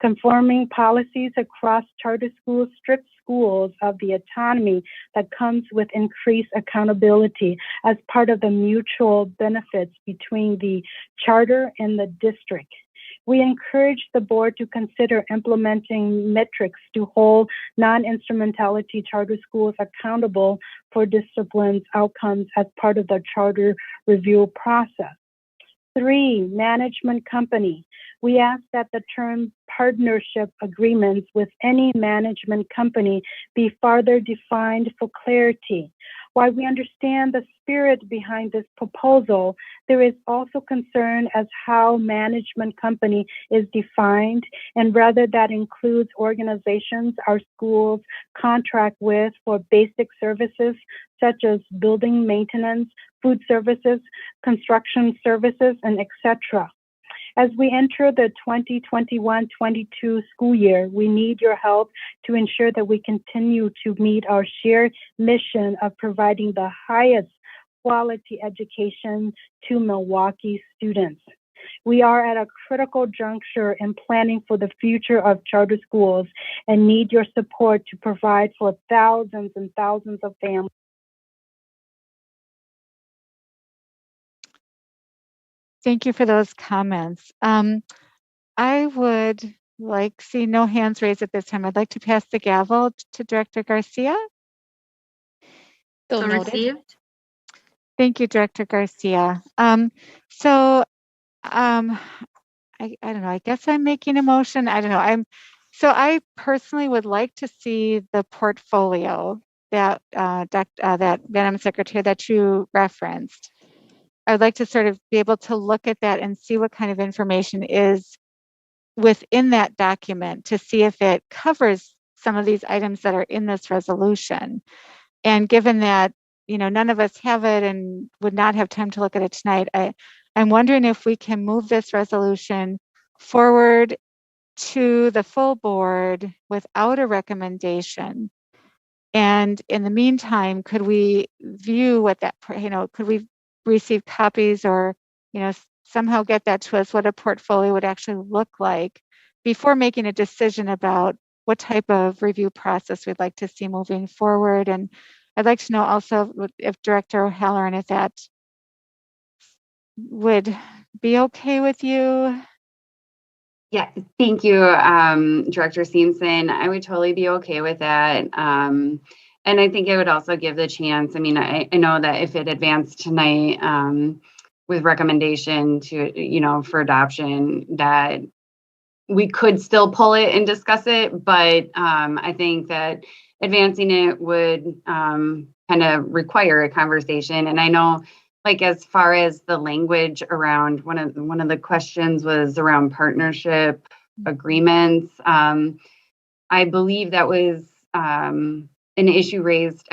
Conforming policies across charter schools strip schools of the autonomy that comes with increased accountability as part of the mutual benefits between the charter and the district. We encourage the board to consider implementing metrics to hold non-instrumentality charter schools accountable for discipline outcomes as part of the charter review process. Three, management company. We ask that the term partnership agreements with any management company be further defined for clarity. While we understand the spirit behind this proposal, there is also concern as how management company is defined, and whether that includes organizations our schools contract with for basic services such as building maintenance, food services, construction services, and etc. As we enter the 2021-22 school year, we need your help to ensure that we continue to meet our shared mission of providing the highest quality education to Milwaukee students. We are at a critical juncture in planning for the future of charter schools and need your support to provide for thousands and thousands of families. Thank you for those comments. I would see no hands raised at this time. I'd like to pass the gavel to Director Garcia. So received. Thank you, Director Garcia. I don't know, I guess I'm making a motion. I don't know. I personally would like to see the portfolio that, that Madam Secretary, that you referenced. I'd like to sort of be able to look at that and see what kind of information is within that document to see if it covers some of these items that are in this resolution. And given that, none of us have it and would not have time to look at it tonight, I'm wondering if we can move this resolution forward to the full board without a recommendation. And in the meantime, could we view what that, could we receive copies or, somehow get that to us, what a portfolio would actually look like before making a decision about what type of review process we'd like to see moving forward. And I'd like to know also if Director O'Halloran, if that would be okay with you. Yeah, thank you, Director Simpson. I would totally be okay with that. And I think it would also give the chance, I know that if it advanced tonight with recommendation to, for adoption, that we could still pull it and discuss it, but I think that advancing it would kind of require a conversation. And I know, as far as the language around one of the questions was around partnership agreements. I believe that was an issue raised.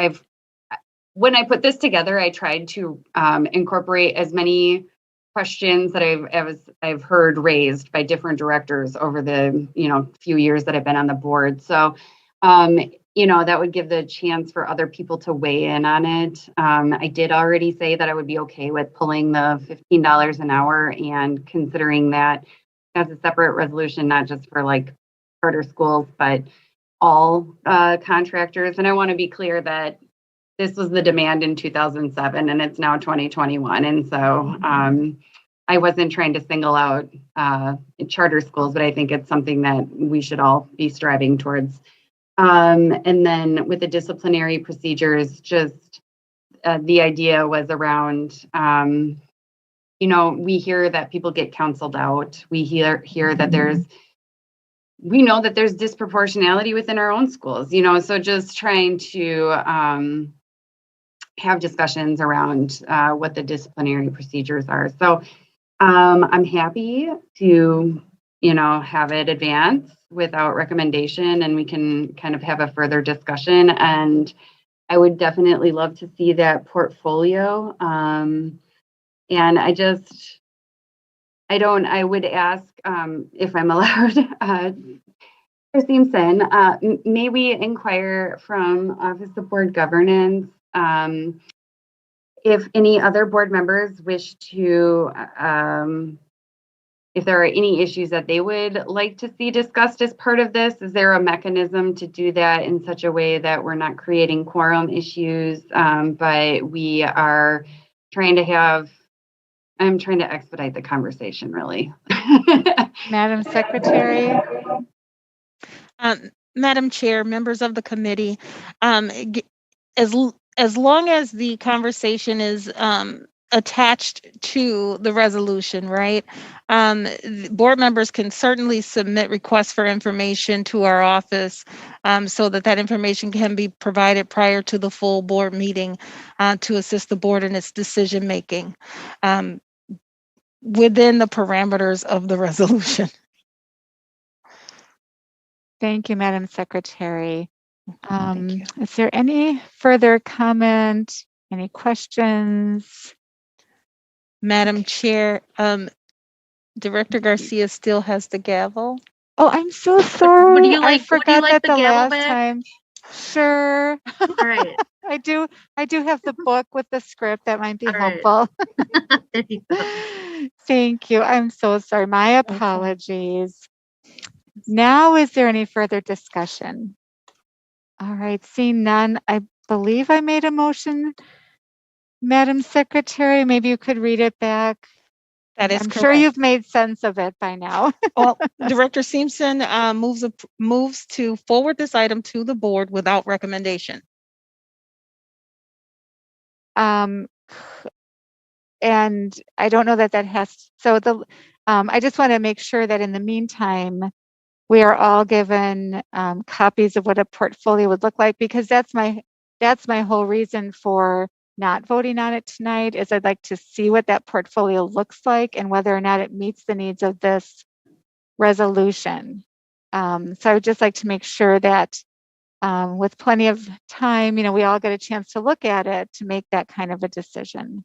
When I put this together, I tried to incorporate as many questions that I've heard raised by different directors over the few years that I've been on the board. So that would give the chance for other people to weigh in on it. I did already say that I would be okay with pulling the $15 an hour and considering that as a separate resolution, not just for charter schools, but all contractors. And I want to be clear that this was the demand in 2007 and it's now 2021. And so I wasn't trying to single out charter schools, but I think it's something that we should all be striving towards. And then with the disciplinary procedures, just the idea was around, we hear that people get counseled out. We hear that we know that there's disproportionality within our own schools, so just trying to have discussions around what the disciplinary procedures are. So I'm happy to, have it advance without recommendation, and we can kind of have a further discussion. And I would definitely love to see that portfolio. And I would ask if I'm allowed, Mr. Simpson, may we inquire from Office of Board Governance if any other board members wish to, if there are any issues that they would like to see discussed as part of this? Is there a mechanism to do that in such a way that we're not creating quorum issues, but we are trying to I'm trying to expedite the conversation, really. Madam Secretary. Madam Chair, members of the committee, as long as the conversation is attached to the resolution, right? Board members can certainly submit requests for information to our office so that information can be provided prior to the full board meeting to assist the board in its decision making within the parameters of the resolution. Thank you, Madam Secretary. Thank you. Is there any further comment? Any questions? Madam Chair, Director Garcia still has the gavel. Oh, I'm so sorry. Would you like I forgot that the the gavel last back? time. Sure. All right. I do have the book with the script. That might be All right. helpful. There you go. Thank you. I'm so sorry. My apologies. Now, is there any further discussion? All right, seeing none, I believe I made a motion. Madam Secretary, maybe you could read it back. That is I'm correct. sure you've made sense of it by now. Well, Director Simpson moves to forward this item to the board without recommendation. And I don't know that has, so I just want to make sure that in the meantime, we are all given copies of what a portfolio would look like, because that's my whole reason for not voting on it tonight, is I'd like to see what that portfolio looks like and whether or not it meets the needs of this resolution. So I would just like to make sure that with plenty of time, we all get a chance to look at it to make that kind of a decision.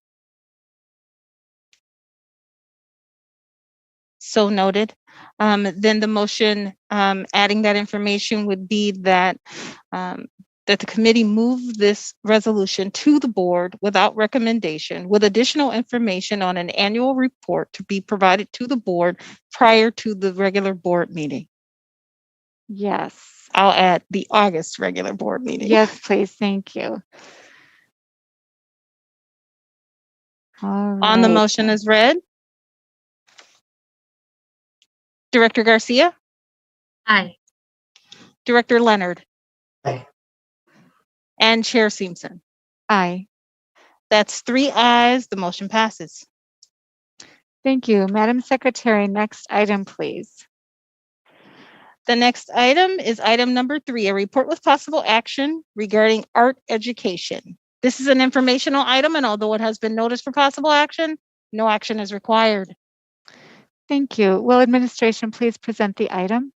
So noted. Then the motion adding that information would be that that the committee move this resolution to the board without recommendation, with additional information on an annual report to be provided to the board prior to the regular board meeting. Yes. I'll add the August regular board meeting. Yes, please. Thank you. All On the right. motion as read. Director Garcia, Aye. Director Leonard. Aye. And Chair Simpson. Aye. That's 3 ayes. The motion passes. Thank you. Madam Secretary, next item, please. The next item is item number 3, a report with possible action regarding art education. This is an informational item, and although it has been noticed for possible action, no action is required. Thank you. Will administration please present the item?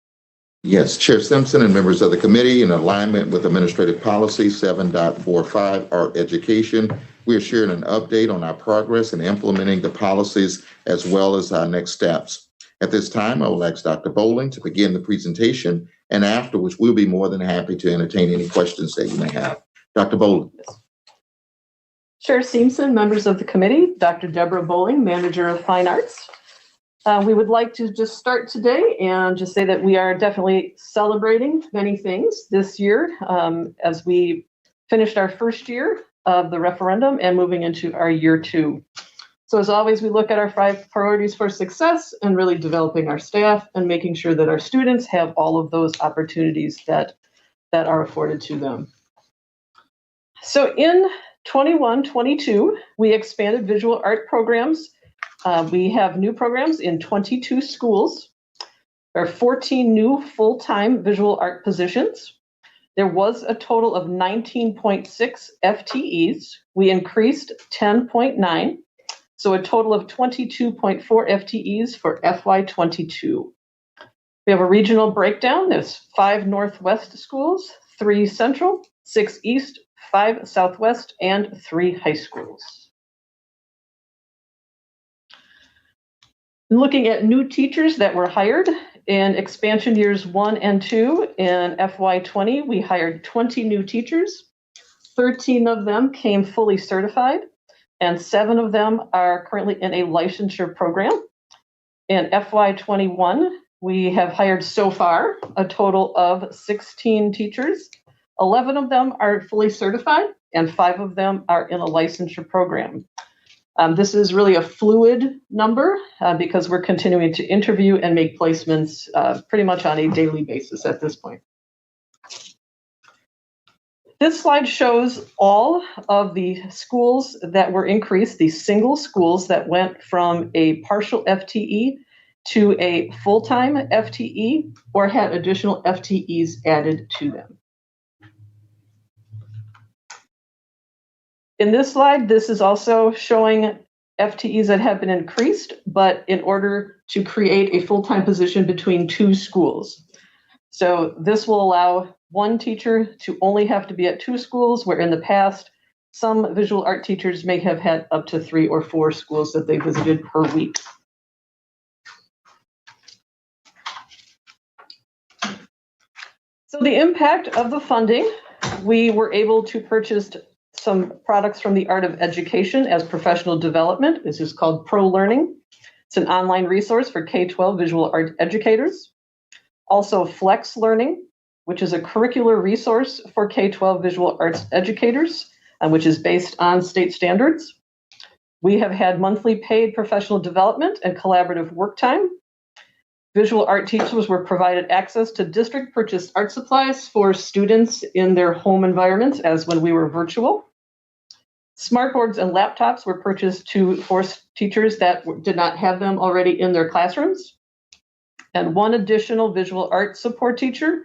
Yes, Chair Simpson and members of the committee, in alignment with Administrative Policy 7.45, Art Education, we are sharing an update on our progress in implementing the policies as well as our next steps. At this time, I will ask Dr. Bowling to begin the presentation, and afterwards, we'll be more than happy to entertain any questions that you may have. Dr. Bowling. Chair Simpson, members of the committee, Dr. Deborah Bowling, Manager of Fine Arts. We would like to just start today and just say that we are definitely celebrating many things this year as we finished our first year of the referendum and moving into our year 2. So as always, we look at our 5 priorities for success and really developing our staff and making sure that our students have all of those opportunities that are afforded to them. So in 21-22, we expanded visual art programs. We have new programs in 22 schools. There are 14 new full-time visual art positions. There was a total of 19.6 FTEs. We increased 10.9, so a total of 22.4 FTEs for FY22. We have a regional breakdown. There's 5 Northwest schools, 3 Central, 6 East, 5 Southwest, and 3 high schools. Looking at new teachers that were hired in expansion years 1 and 2 in FY20, we hired 20 new teachers. 13 of them came fully certified, and 7 of them are currently in a licensure program. In FY21, we have hired so far a total of 16 teachers. 11 of them are fully certified, and 5 of them are in a licensure program. This is really a fluid number because we're continuing to interview and make placements pretty much on a daily basis at this point. This slide shows all of the schools that were increased, the single schools that went from a partial FTE to a full-time FTE or had additional FTEs added to them. In this slide, this is also showing FTEs that have been increased, but in order to create a full-time position between 2 schools. So this will allow 1 teacher to only have to be at 2 schools, where in the past, some visual art teachers may have had up to 3 or 4 schools that they visited per week. So the impact of the funding, we were able to purchase some products from the Art of Education as professional development. This is called Pro Learning. It's an online resource for K-12 visual art educators. Also Flex Learning, which is a curricular resource for K-12 visual arts educators, which is based on state standards. We have had monthly paid professional development and collaborative work time. Visual art teachers were provided access to district purchased art supplies for students in their home environments as when we were virtual. Smartboards and laptops were purchased for teachers that did not have them already in their classrooms. And 1 additional visual art support teacher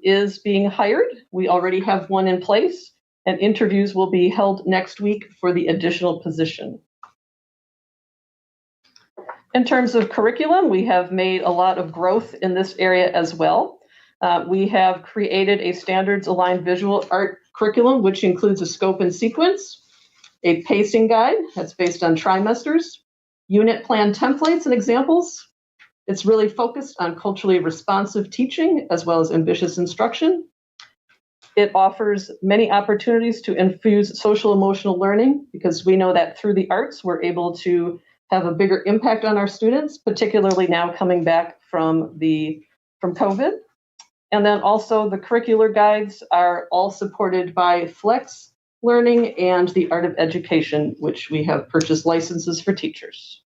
is being hired. We already have 1 in place, and interviews will be held next week for the additional position. In terms of curriculum, we have made a lot of growth in this area as well. We have created a standards-aligned visual art curriculum, which includes a scope and sequence, a pacing guide that's based on trimesters, unit plan templates and examples. It's really focused on culturally responsive teaching as well as ambitious instruction. It offers many opportunities to infuse social emotional learning because we know that through the arts, we're able to have a bigger impact on our students, particularly now coming back from COVID. And then also the curricular guides are all supported by Flex Learning and the Art of Education, which we have purchased licenses for teachers.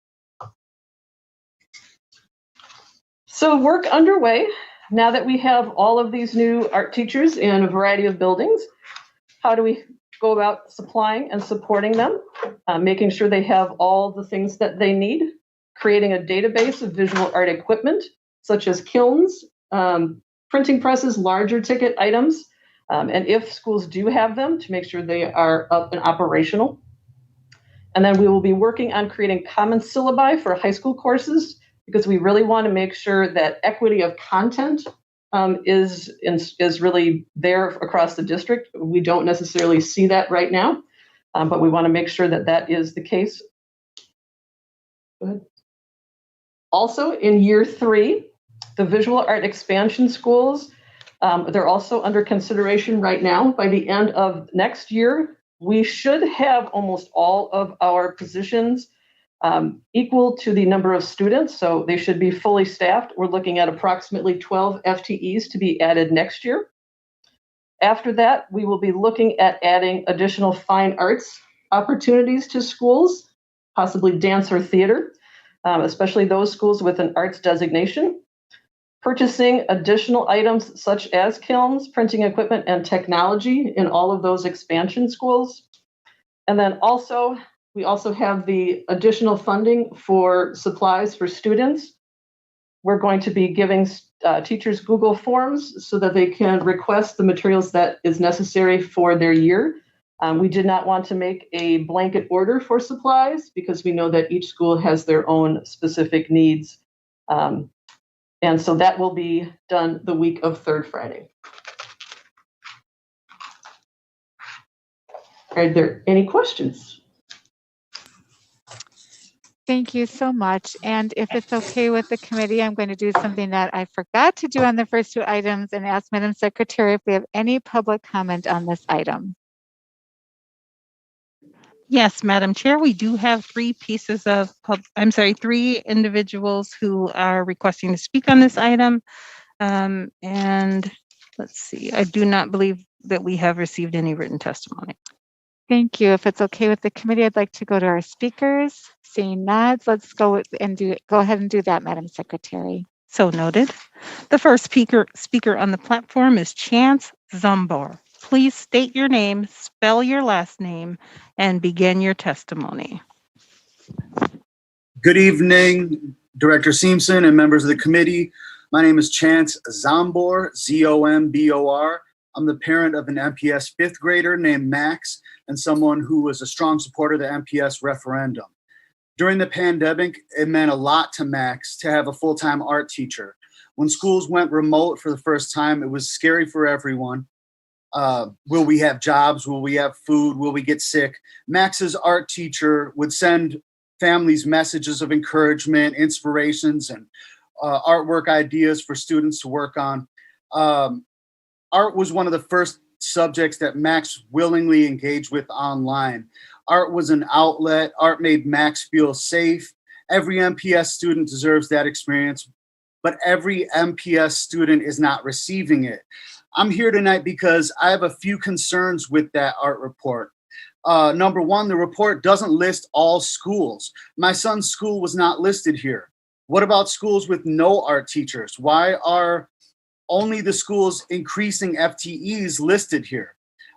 So work underway. Now that we have all of these new art teachers in a variety of buildings, how do we go about supplying and supporting them, making sure they have all the things that they need, creating a database of visual art equipment, such as kilns, printing presses, larger ticket items, and if schools do have them, to make sure they are up and operational. And then we will be working on creating common syllabi for high school courses, because we really want to make sure that equity of content is really there across the district. We don't necessarily see that right now, but we want to make sure that that is the case. Go ahead. Also, in year 3, the visual art expansion schools, they're also under consideration right now. By the end of next year, we should have almost all of our positions equal to the number of students, so they should be fully staffed. We're looking at approximately 12 FTEs to be added next year. After that, we will be looking at adding additional fine arts opportunities to schools, possibly dance or theater, especially those schools with an arts designation. Purchasing additional items such as kilns, printing equipment, and technology in all of those expansion schools. And then we also have the additional funding for supplies for students. We're going to be giving teachers Google Forms so that they can request the materials that is necessary for their year. We did not want to make a blanket order for supplies because we know that each school has their own specific needs. And so that will be done the week of Third Friday. Are there any questions? Thank you so much. And if it's okay with the committee, I'm going to do something that I forgot to do on the first two items and ask Madam Secretary if we have any public comment on this item. Yes, Madam Chair, we do have three individuals who are requesting to speak on this item. And let's see, I do not believe that we have received any written testimony. Thank you. If it's okay with the committee, I'd like to go to our speakers. Seeing nods, let's go ahead and do that, Madam Secretary. So noted. The first speaker on the platform is Chance Zambor. Please state your name, spell your last name, and begin your testimony. Good evening, Director Simpson and members of the committee. My name is Chance Zambor, Z-O-M-B-O-R. I'm the parent of an MPS fifth grader named Max and someone who was a strong supporter of the MPS referendum. During the pandemic, it meant a lot to Max to have a full-time art teacher. When schools went remote for the first time, it was scary for everyone. Will we have jobs? Will we have food? Will we get sick? Max's art teacher would send families messages of encouragement, inspirations, and artwork ideas for students to work on. Art was one of the first subjects that Max willingly engaged with online. Art was an outlet. Art made Max feel safe. Every MPS student deserves that experience, but every MPS student is not receiving it. I'm here tonight because I have a few concerns with that art report. Number one, the report doesn't list all schools. My son's school was not listed here. What about schools with no art teachers? Why are only the schools increasing FTEs listed here?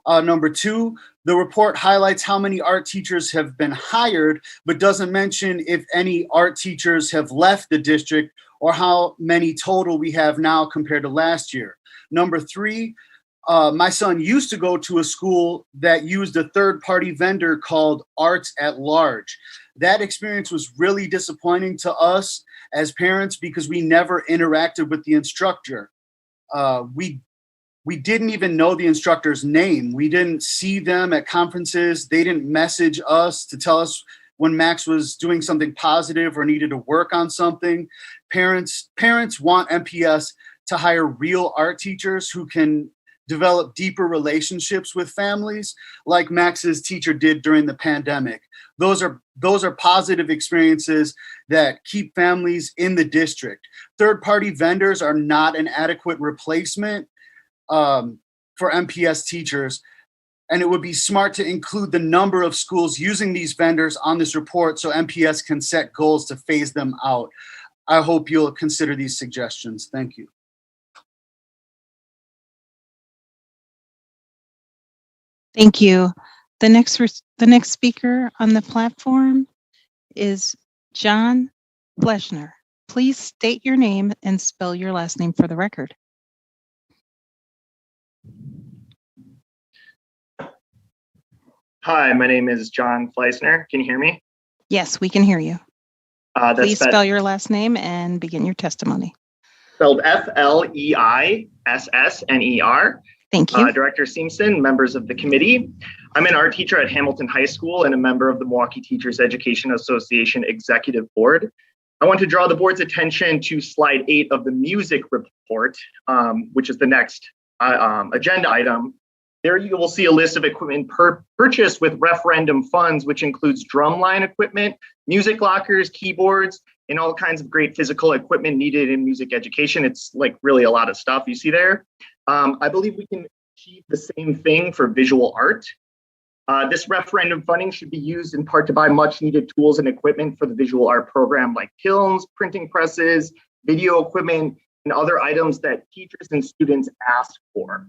Number two, the report highlights how many art teachers have been hired, but doesn't mention if any art teachers have left the district or how many total we have now compared to last year. Number three, my son used to go to a school that used a third-party vendor called Arts at Large. That experience was really disappointing to us as parents because we never interacted with the instructor. We didn't even know the instructor's name. We didn't see them at conferences. They didn't message us to tell us when Max was doing something positive or needed to work on something. Parents want MPS to hire real art teachers who can develop deeper relationships with families like Max's teacher did during the pandemic. Those are positive experiences that keep families in the district. Third-party vendors are not an adequate replacement for MPS teachers, and it would be smart to include the number of schools using these vendors on this report so MPS can set goals to phase them out. I hope you'll consider these suggestions. Thank you. Thank you. The next speaker on the platform is John Fleschner. Please state your name and spell your last name for the record. Hi, my name is John Fleisner. Can you hear me? Yes, we can hear you. Please That's spell your last name and begin your testimony. spelled F-L-E-I-S-S-N-E-R. Thank you. Director Simpson, members of the committee. I'm an art teacher at Hamilton High School and a member of the Milwaukee Teachers Education Association Executive Board. I want to draw the board's attention to slide 8 of the music report, which is the next agenda item. There you will see a list of equipment purchased with referendum funds, which includes drumline equipment, music lockers, keyboards, and all kinds of great physical equipment needed in music education. It's like really a lot of stuff you see there. I believe we can achieve the same thing for visual art. This referendum funding should be used in part to buy much needed tools and equipment for the visual art program, like kilns, printing presses, video equipment, and other items that teachers and students ask for.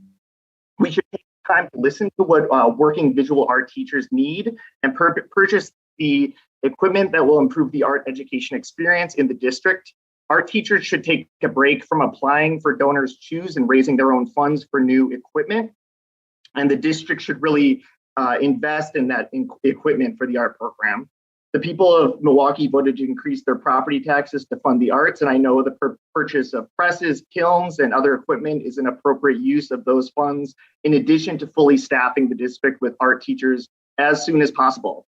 We should take time to listen to what working visual art teachers need and purchase the equipment that will improve the art education experience in the district. Art teachers should take a break from applying for donors' choose and raising their own funds for new equipment. And the district should really invest in that equipment for the art program. The people of Milwaukee voted to increase their property taxes to fund the arts, and I know the purchase of presses, kilns, and other equipment is an appropriate use of those funds, in addition to fully staffing the district with art teachers as soon as possible.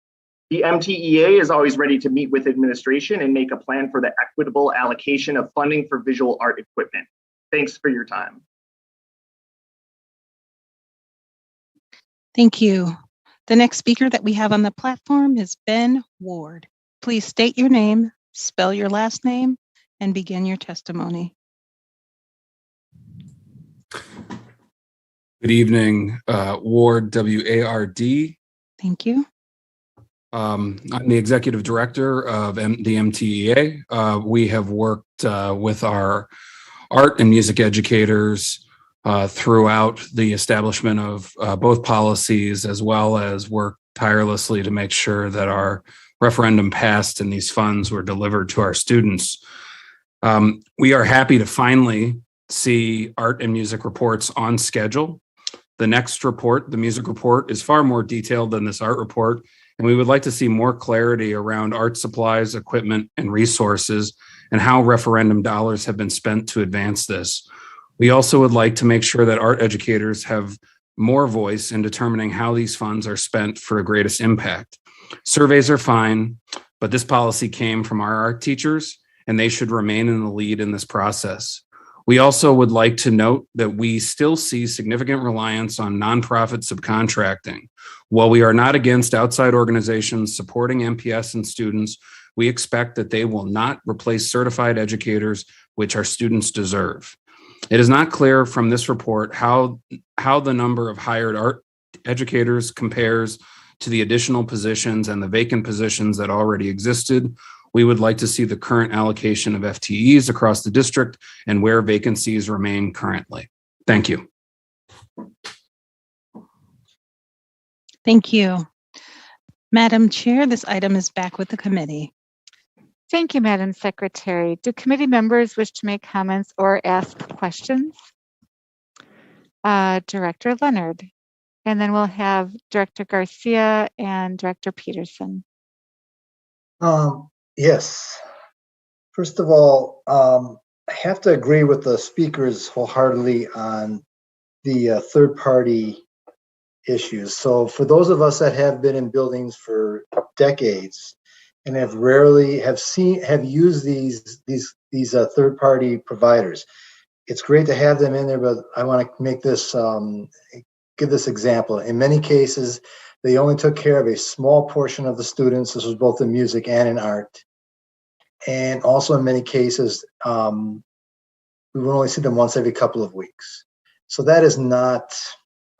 The MTEA is always ready to meet with administration and make a plan for the equitable allocation of funding for visual art equipment. Thanks for your time. Thank you. The next speaker that we have on the platform is Ben Ward. Please state your name, spell your last name, and begin your testimony. Good evening, Ward, W-A-R-D. Thank you. I'm the executive director of the MTEA. We have worked with our art and music educators throughout the establishment of both policies, as well as work tirelessly to make sure that our referendum passed and these funds were delivered to our students. We are happy to finally see art and music reports on schedule. The next report, the music report, is far more detailed than this art report, and we would like to see more clarity around art supplies, equipment, and resources, and how referendum dollars have been spent to advance this. We also would like to make sure that art educators have more voice in determining how these funds are spent for greatest impact. Surveys are fine, but this policy came from our art teachers, and they should remain in the lead in this process. We also would like to note that we still see significant reliance on nonprofit subcontracting. While we are not against outside organizations supporting MPS and students, we expect that they will not replace certified educators, which our students deserve. It is not clear from this report how the number of hired art educators compares to the additional positions and the vacant positions that already existed. We would like to see the current allocation of FTEs across the district and where vacancies remain currently. Thank you. Thank you. Madam Chair, this item is back with the committee. Thank you, Madam Secretary. Do committee members wish to make comments or ask questions? Director Leonard, and then we'll have Director Garcia and Director Peterson. Yes. First of all, I have to agree with the speakers wholeheartedly on the third-party issues. So for those of us that have been in buildings for decades and have used these third-party providers, it's great to have them in there, but I want to make this give this example. In many cases, they only took care of a small portion of the students. This was both in music and in art. And also in many cases, we would only see them once every couple of weeks. So that is not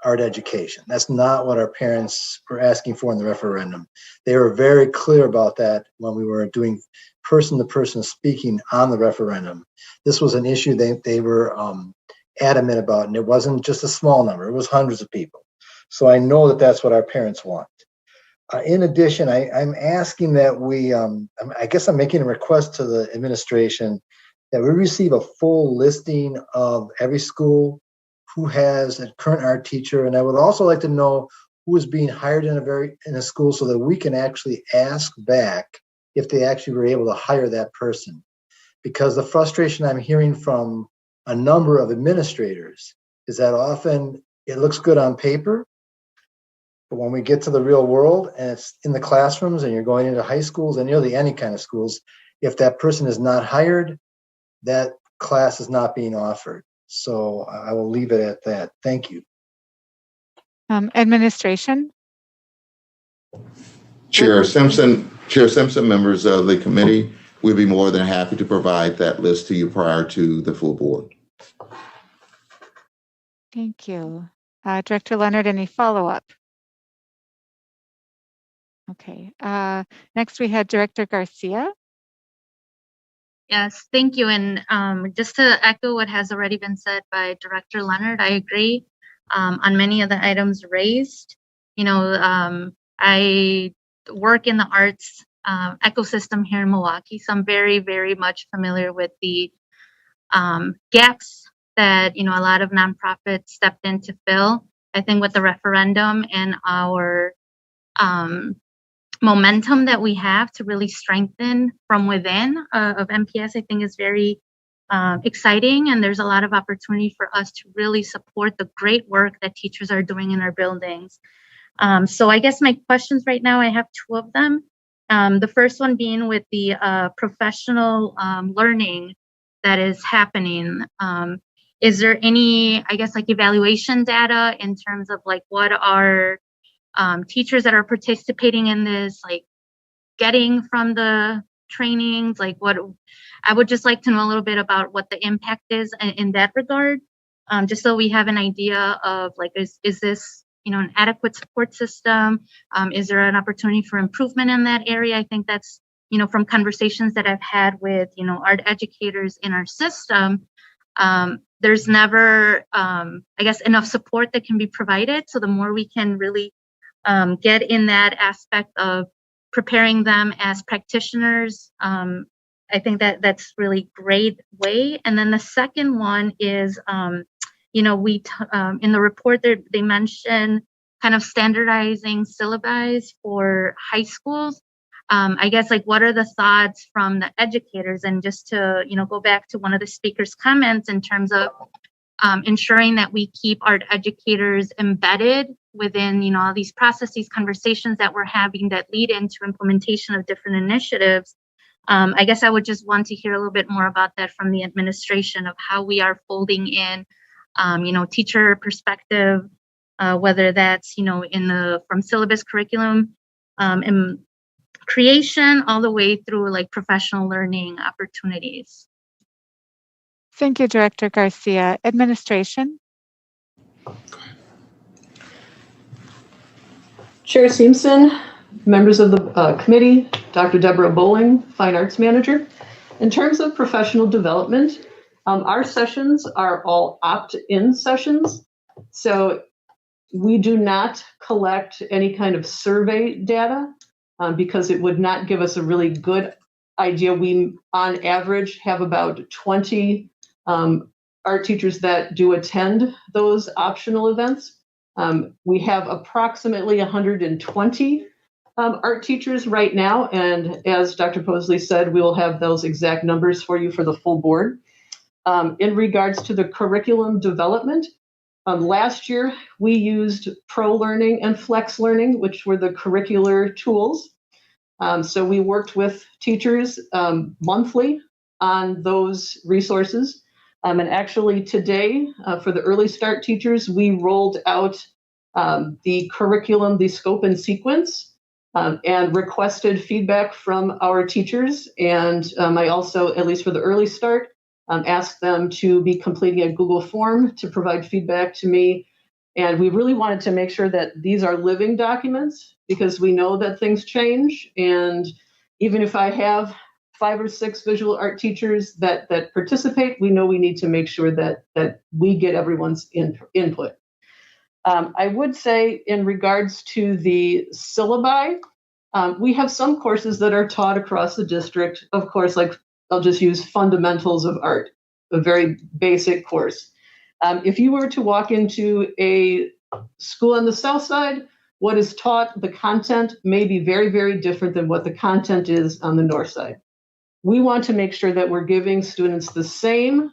art education. That's not what our parents were asking for in the referendum. They were very clear about that when we were doing person-to-person speaking on the referendum. This was an issue they were adamant about, and it wasn't just a small number. It was hundreds of people. So I know that that's what our parents want. In addition, I'm asking that we, I guess I'm making a request to the administration that we receive a full listing of every school who has a current art teacher. And I would also like to know who is being hired in a school so that we can actually ask back if they actually were able to hire that person. Because the frustration I'm hearing from a number of administrators is that often it looks good on paper, but when we get to the real world and it's in the classrooms and you're going into high schools and nearly any kind of schools, if that person is not hired, that class is not being offered. So I will leave it at that. Thank you. Administration. Chair Simpson, members of the committee, we'd be more than happy to provide that list to you prior to the full board. Thank you. Director Leonard, any follow-up? Okay. Next, we had Director Garcia. Yes, thank you. And just to echo what has already been said by Director Leonard, I agree on many of the items raised. You know, I work in the arts ecosystem here in Milwaukee, so I'm very, very much familiar with the gaps that, you know, a lot of nonprofits stepped in to fill. I think with the referendum and our momentum that we have to really strengthen from within of MPS, I think is very exciting. And there's a lot of opportunity for us to really support the great work that teachers are doing in our buildings. So I guess my questions right now, I have two of them. The first one being with the professional learning that is happening. Is there any, I guess, like evaluation data in terms of like what are teachers that are participating in this, like getting from the trainings, like what, I would just like to know a little bit about what the impact is in that regard, just so we have an idea of like, is this, you know, an adequate support system? Is there an opportunity for improvement in that area? I think that's, you know, from conversations that I've had with, you know, art educators in our system, there's never, I guess, enough support that can be provided. So the more we can really get in that aspect of preparing them as practitioners, I think that that's really great way. And then the second one is, you know, we in the report they mentioned kind of standardizing syllabi for high schools. I guess, like, what are the thoughts from the educators? And just to, you know, go back to one of the speakers' comments in terms of ensuring that we keep our educators embedded within, you know, all these processes, conversations that we're having that lead into implementation of different initiatives. I guess I would just want to hear a little bit more about that from the administration of how we are folding in, you know, teacher perspective, whether that's, you know, in the from syllabus curriculum and creation all the way through like professional learning opportunities. Thank you, Director Garcia. Administration. Chair Simpson, members of the committee, Dr. Deborah Bowling, Fine Arts Manager. In terms of professional development, our sessions are all opt-in sessions. So we do not collect any kind of survey data because it would not give us a really good idea. We, on average, have about 20 art teachers that do attend those optional events. We have approximately 120 art teachers right now, and as Dr. Posley said, we will have those exact numbers for you for the full board. In regards to the curriculum development, last year we used Pro Learning and Flex Learning, which were the curricular tools. So we worked with teachers monthly on those resources. And actually today, for the early start teachers, we rolled out the curriculum, the scope and sequence, and requested feedback from our teachers. And I also, at least for the early start, asked them to be completing a Google form to provide feedback to me. And we really wanted to make sure that these are living documents because we know that things change. And even if I have 5 or 6 visual art teachers that participate, we know we need to make sure that we get everyone's input. I would say in regards to the syllabi, we have some courses that are taught across the district. Of course, like I'll just use Fundamentals of Art, a very basic course. If you were to walk into a school on the south side, what is taught, the content may be very, very different than what the content is on the north side. We want to make sure that we're giving students the same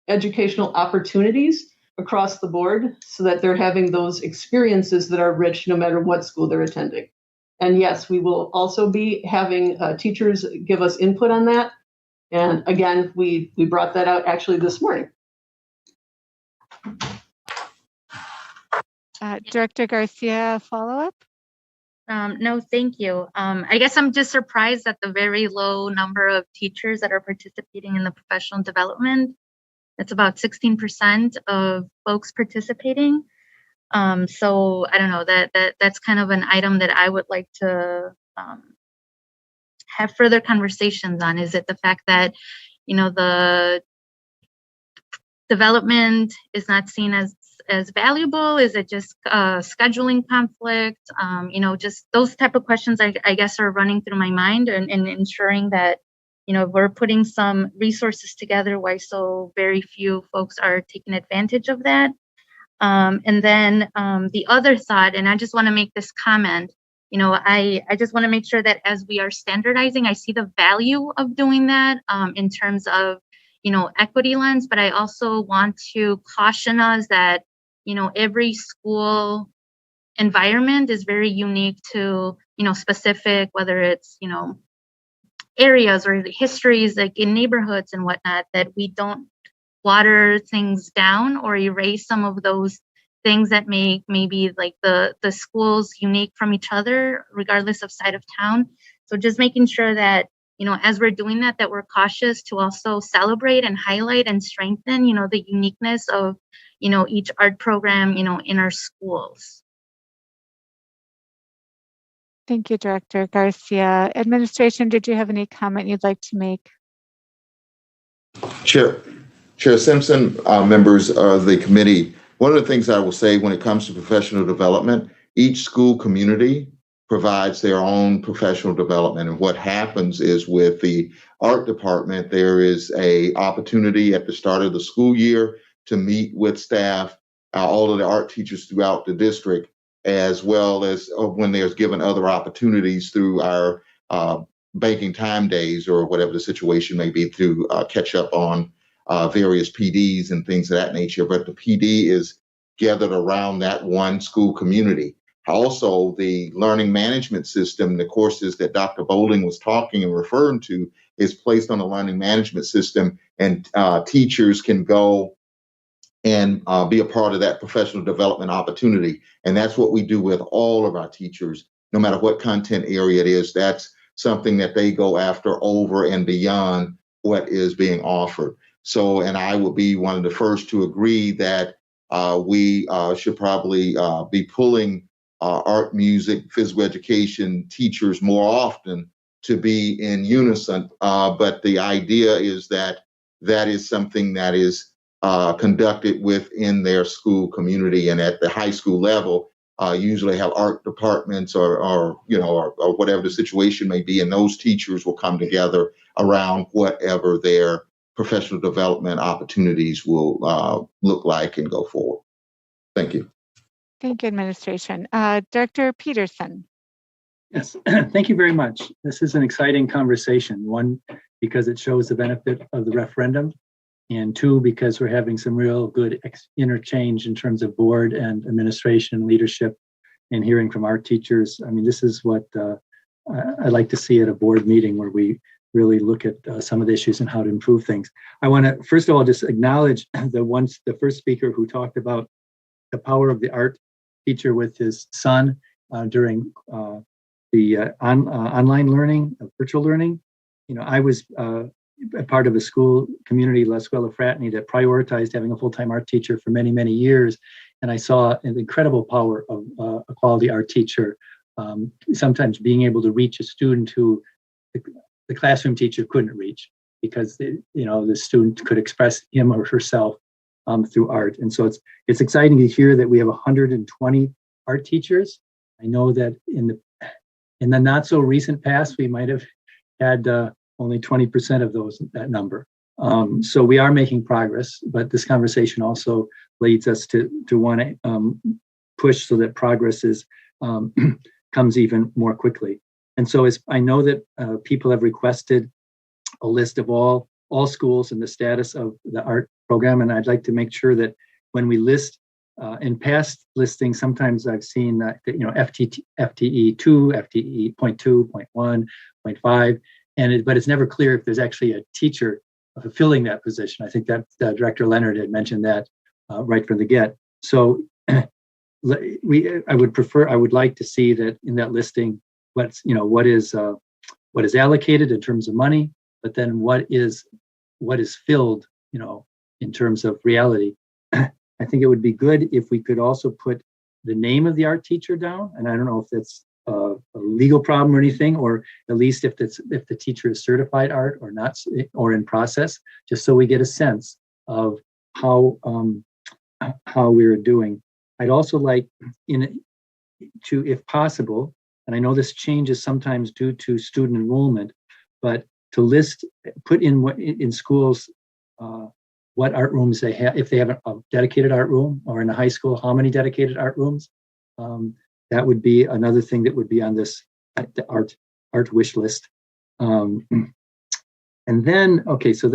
educational opportunities across the board so that they're having those experiences that are rich no matter what school they're attending. And yes, we will also be having teachers give us input on that. And again, we brought that out actually this morning. Director Garcia, follow-up? No, thank you. I guess I'm just surprised at the very low number of teachers that are participating in the professional development. It's about 16% of folks participating. So I don't know, that's kind of an item that I would like to have further conversations on. Is it the fact that, the development is not seen as valuable? Is it just scheduling conflict? Just those type of questions I guess are running through my mind, and ensuring that, we're putting some resources together, why so very few folks are taking advantage of that. And then the other thought, and I just want to make this comment, I just want to make sure that as we are standardizing, I see the value of doing that in terms of, equity lens, but I also want to caution us that, every school environment is very unique to, specific, whether it's, areas or the histories like in neighborhoods and whatnot, that we don't water things down or erase some of those things that make maybe like the schools unique from each other, regardless of side of town. So just making sure that, as we're doing that we're cautious to also celebrate and highlight and strengthen, the uniqueness of, each art program, in our schools. Thank you, Director Garcia. Administration, did you have any comment you'd like to make? Chair Simpson, members of the committee, one of the things I will say when it comes to professional development, each school community provides their own professional development. And what happens is with the art department, there is a opportunity at the start of the school year to meet with staff, all of the art teachers throughout the district, as well as when there's given other opportunities through our banking time days or whatever the situation may be to catch up on various PDs and things of that nature. But the PD is gathered around that one school community. Also, the learning management system, the courses that Dr. Bowling was talking and referring to, is placed on a learning management system, and teachers can go and be a part of that professional development opportunity. And that's what we do with all of our teachers, no matter what content area it is. That's something that they go after over and beyond what is being offered. So, and I will be one of the first to agree that we should probably be pulling art, music, physical education teachers more often to be in unison. But the idea is that that is something that is conducted within their school community, and at the high school level, usually have art departments or whatever the situation may be, and those teachers will come together around whatever their professional development opportunities will look like and go forward. Thank you. Thank you, Administration. Director Peterson. Yes, thank you very much. This is an exciting conversation. One, because it shows the benefit of the referendum, and two, because we're having some real good interchange in terms of board and administration leadership and hearing from our teachers. I mean, this is what I like to see at a board meeting, where we really look at some of the issues and how to improve things. I want to, first of all, just acknowledge the first speaker who talked about the power of the art teacher with his son during the online learning, virtual learning. I was a part of a school community, La Escuela Fraternity, that prioritized having a full-time art teacher for many, many years. And I saw an incredible power of a quality art teacher, sometimes being able to reach a student who the classroom teacher couldn't reach, because the student could express him or herself through art. And so it's exciting to hear that we have 120 art teachers. I know that in the not so recent past, we might have had only 20% of that number. So we are making progress, but this conversation also leads us to want to push so that progress comes even more quickly. And so I know that people have requested a list of all schools and the status of the art program, and I'd like to make sure that when we list in past listings, sometimes I've seen that FTE 2, FTE 0.2, 0.1, 0.5, but it's never clear if there's actually a teacher fulfilling that position. I think that Director Leonard had mentioned that right from the get. So I would like to see that in that listing, what is allocated in terms of money, but then what is filled, in terms of reality. I think it would be good if we could also put the name of the art teacher down. And I don't know if that's a legal problem or anything, or at least if the teacher is certified art or not, or in process, just so we get a sense of how we're doing. I'd also like if possible, and I know this changes sometimes due to student enrollment, but to put in schools what art rooms they have, if they have a dedicated art room, or in a high school, how many dedicated art rooms. That would be another thing that would be on this the art wish list. And then, okay, so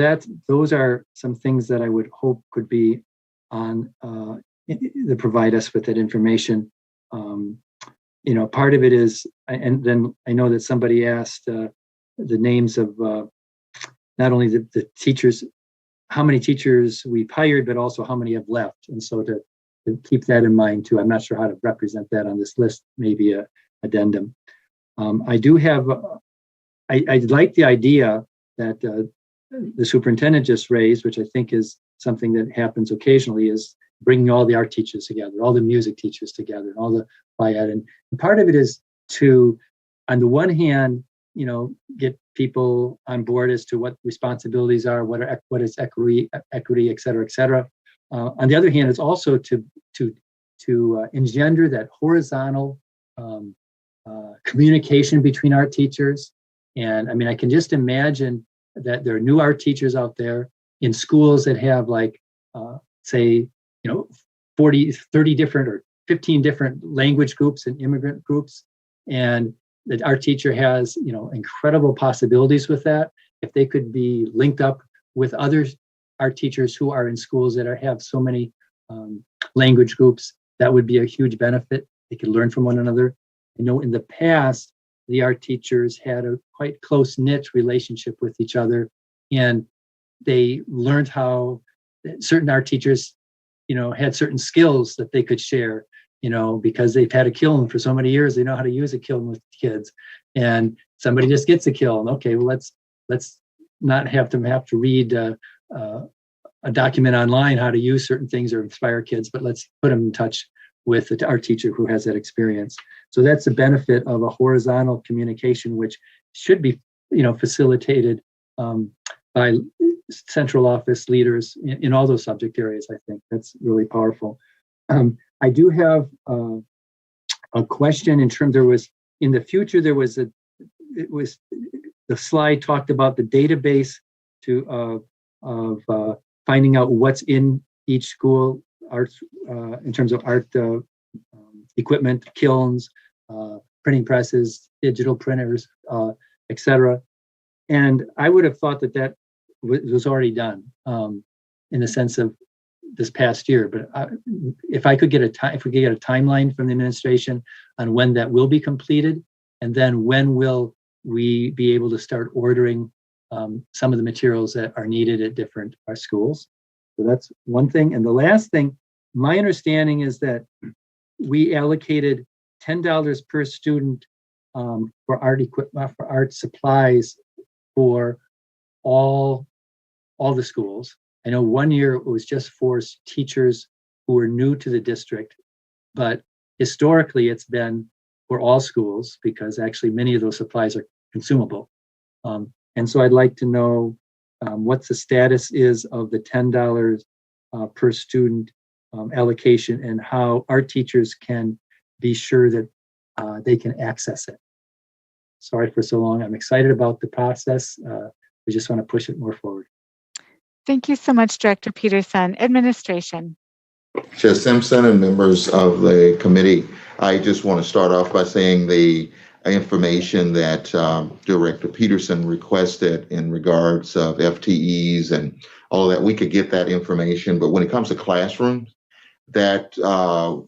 those are some things that I would hope could be on that provide us with that information. Part of it is, and then I know that somebody asked the names of not only the teachers, how many teachers we've hired, but also how many have left. And so to keep that in mind too. I'm not sure how to represent that on this list, maybe a addendum. I do have, I like the idea that the superintendent just raised, which I think is something that happens occasionally, is bringing all the art teachers together, all the music teachers together, all the FIAD. And part of it is to, on the one hand, get people on board as to what responsibilities are, what is equity, et cetera, et cetera. On the other hand, it's also to engender that horizontal communication between art teachers. And I mean, I can just imagine that there are new art teachers out there in schools that have say, 40, 30 different or 15 different language groups and immigrant groups. And that our teacher has, incredible possibilities with that. If they could be linked up with other art teachers who are in schools that have so many language groups, that would be a huge benefit. They could learn from one another. I know in the past, the art teachers had a quite close-knit relationship with each other, and they learned how certain art teachers, had certain skills that they could share, because they've had a kiln for so many years. They know how to use a kiln with kids, and somebody just gets a kiln. Okay, well, let's not have them have to read a document online how to use certain things or inspire kids, but let's put them in touch with the art teacher who has that experience. So that's the benefit of a horizontal communication, which should be, facilitated by central office leaders in all those subject areas. I think that's really powerful. I do have a question in terms, in the future, the slide talked about the database of finding out what's in each school, arts, in terms of art equipment, kilns, printing presses, digital printers, etc. And I would have thought that was already done in the sense of this past year. But if we could get a timeline from the administration on when that will be completed, and then when will we be able to start ordering some of the materials that are needed at different schools. So that's one thing. And the last thing, my understanding is that we allocated $10 per student for art equipment, for art supplies for all the schools. I know one year it was just for teachers who were new to the district, but historically it's been for all schools because actually many of those supplies are consumable. And so I'd like to know what the status is of the $10 per student allocation and how our teachers can be sure that they can access it. Sorry for so long. I'm excited about the process. We just want to push it more forward. Thank you so much, Director Peterson. Administration. Chair Simpson and members of the committee, I just want to start off by saying the information that Director Peterson requested in regards of FTEs and all of that, we could get that information. But when it comes to classrooms, that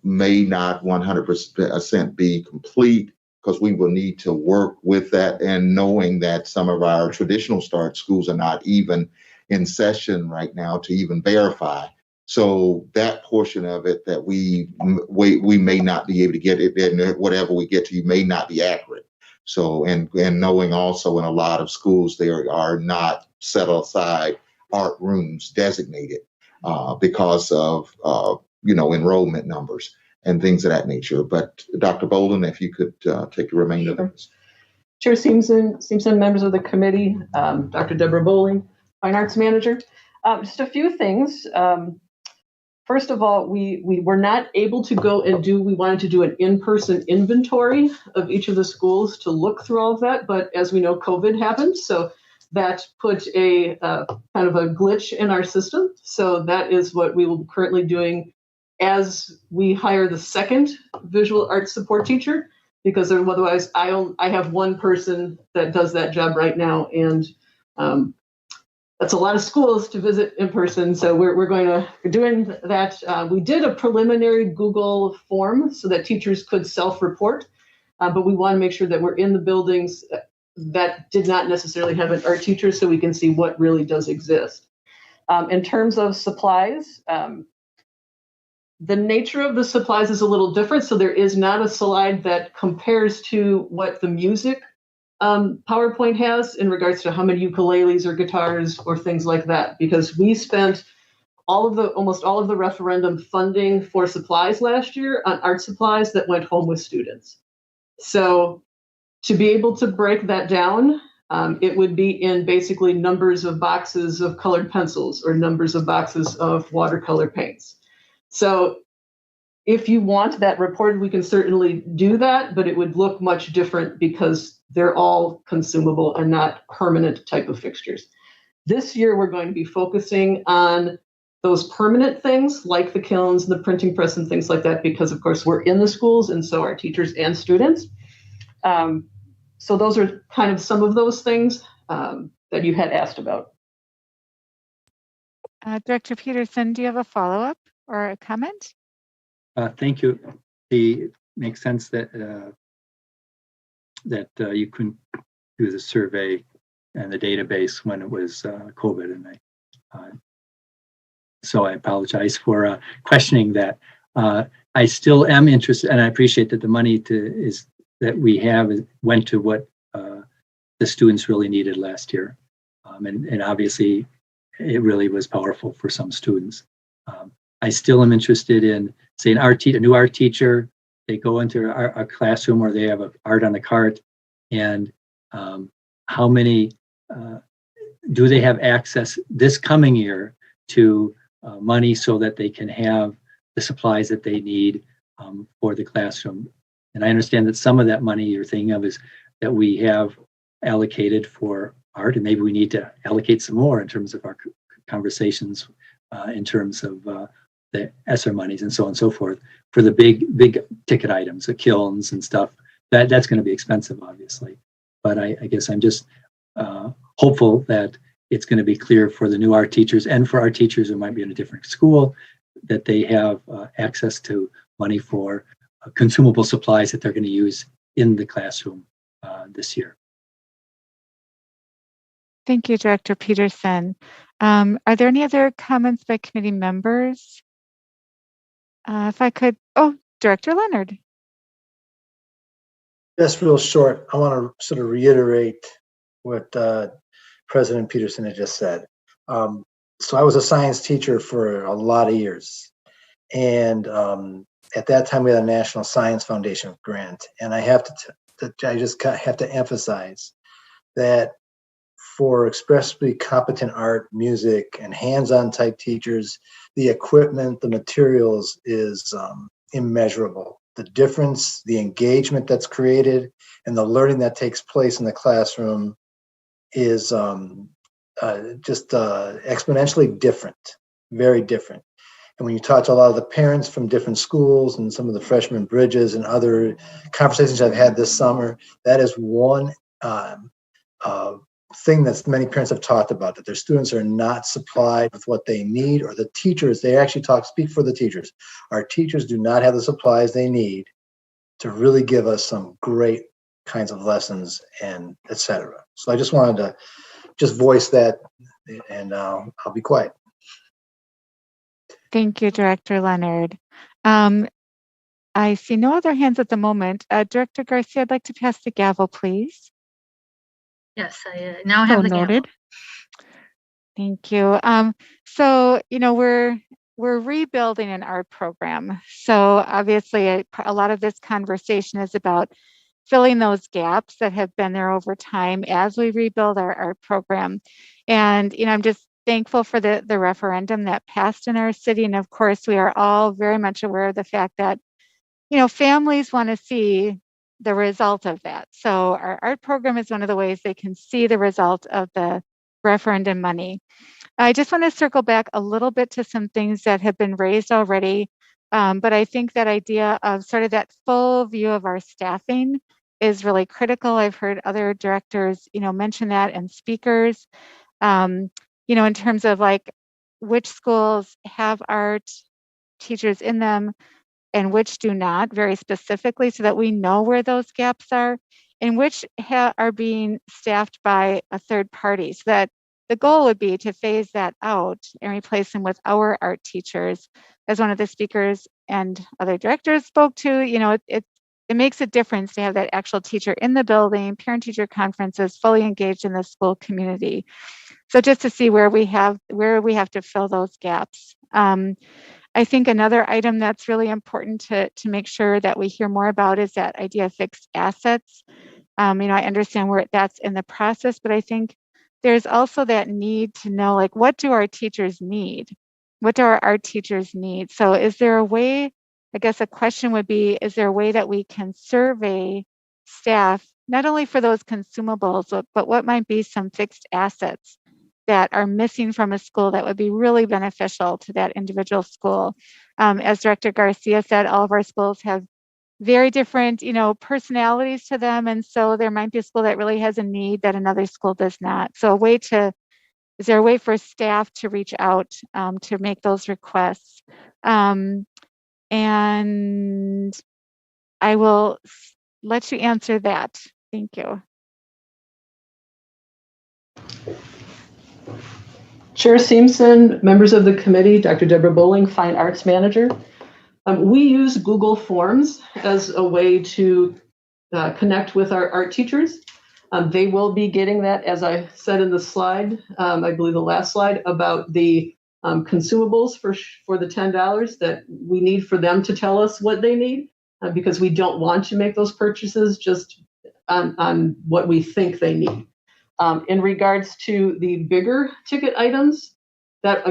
may not 100% be complete because we will need to work with that, and knowing that some of our traditional start schools are not even in session right now to even verify. So that portion of it that we may not be able to get it, and whatever we get to you may not be accurate. So, and knowing also in a lot of schools, there are not set aside art rooms designated because of, enrollment numbers and things of that nature. But Dr. Bolden, if you could take the remainder of this. Chair Simpson, members of the committee, Dr. Deborah Bowling, Fine Arts Manager. Just a few things. First of all, we were not able to go and we wanted to do an in-person inventory of each of the schools to look through all of that. But as we know, COVID happened. So that put a kind of a glitch in our system. So that is what we will be currently doing as we hire the second visual arts support teacher, because otherwise I have one person that does that job right now. And that's a lot of schools to visit in person. So we're doing that. We did a preliminary Google form so that teachers could self-report, but we want to make sure that we're in the buildings that did not necessarily have an art teacher so we can see what really does exist. In terms of supplies, the nature of the supplies is a little different. So there is not a slide that compares to what the music PowerPoint has in regards to how many ukuleles or guitars or things like that, because we spent almost all of the referendum funding for supplies last year on art supplies that went home with students. So to be able to break that down, it would be in basically numbers of boxes of colored pencils or numbers of boxes of watercolor paints. So if you want that reported, we can certainly do that, but it would look much different because they're all consumable and not permanent type of fixtures. This year, we're going to be focusing on those permanent things like the kilns, the printing press, and things like that, because of course we're in the schools and so are teachers and students. So those are kind of some of those things that you had asked about. Director Peterson, do you have a follow-up or a comment? Thank you. It makes sense that you couldn't do the survey and the database when it was COVID, and so I apologize for questioning that. I still am interested, and I appreciate that the money that we have went to what the students really needed last year, and obviously it really was powerful for some students. I still am interested in, say, a new art teacher. They go into a classroom where they have art on the cart, and how many do they have access this coming year to money so that they can have the supplies that they need for the classroom? And I understand that some of that money you're thinking of is that we have allocated for art, and maybe we need to allocate some more in terms of our conversations in terms of the ESSER monies and so on and so forth for the big ticket items, the kilns and stuff. That's going to be expensive, obviously. But I guess I'm just hopeful that it's going to be clear for the new art teachers and for our teachers who might be in a different school that they have access to money for consumable supplies that they're going to use in the classroom this year. Thank you, Director Peterson. Are there any other comments by committee members? If I could, Director Leonard. Just real short, I want to sort of reiterate what President Peterson had just said. So I was a science teacher for a lot of years. And at that time, we had a National Science Foundation grant. And I have I just have to emphasize that for expressly competent art, music, and hands-on type teachers, the equipment, the materials is immeasurable. The difference, the engagement that's created, and the learning that takes place in the classroom is just exponentially different, very different. And when you talk to a lot of the parents from different schools and some of the freshman bridges and other conversations I've had this summer, that is one thing that many parents have talked about, that their students are not supplied with what they need, or the teachers, they actually speak for the teachers. Our teachers do not have the supplies they need to really give us some great kinds of lessons and etc. So I just wanted to just voice that, and I'll be quiet. Thank you, Director Leonard. I see no other hands at the moment. Director Garcia, I'd like to pass the gavel, please. Yes, I now So have the gavel. noted. Thank you. So, we're rebuilding an art program. So obviously a lot of this conversation is about filling those gaps that have been there over time as we rebuild our art program. And, I'm just thankful for the referendum that passed in our city. And of course, we are all very much aware of the fact that, families want to see the result of that. So our art program is one of the ways they can see the result of the referendum money. I just want to circle back a little bit to some things that have been raised already. But I think that idea of sort of that full view of our staffing is really critical. I've heard other directors, mention that, and speakers, in terms of like which schools have art teachers in them and which do not, very specifically, so that we know where those gaps are, and which are being staffed by a third party, so that the goal would be to phase that out and replace them with our art teachers. As one of the speakers and other directors spoke to, it makes a difference to have that actual teacher in the building, parent-teacher conferences, fully engaged in the school community. So just to see where we have to fill those gaps. I think another item that's really important to make sure that we hear more about is that idea of fixed assets. I understand where that's in the process, but I think there's also that need to know, like, what do our teachers need? What do our art teachers need? So is there a way, I guess a question would be, is there a way that we can survey staff, not only for those consumables, but what might be some fixed assets that are missing from a school that would be really beneficial to that individual school? As Director Garcia said, all of our schools have very different, personalities to them. And so there might be a school that really has a need that another school does not. So is there a way for staff to reach out to make those requests? And I will let you answer that. Thank you. Chair Simpson, members of the committee, Dr. Deborah Bowling, Fine Arts Manager. We use Google Forms as a way to connect with our art teachers. They will be getting that, as I said in the slide, I believe the last slide, about the consumables for the $10 that we need for them to tell us what they need, because we don't want to make those purchases just on what we think they need. In regards to the bigger ticket items, that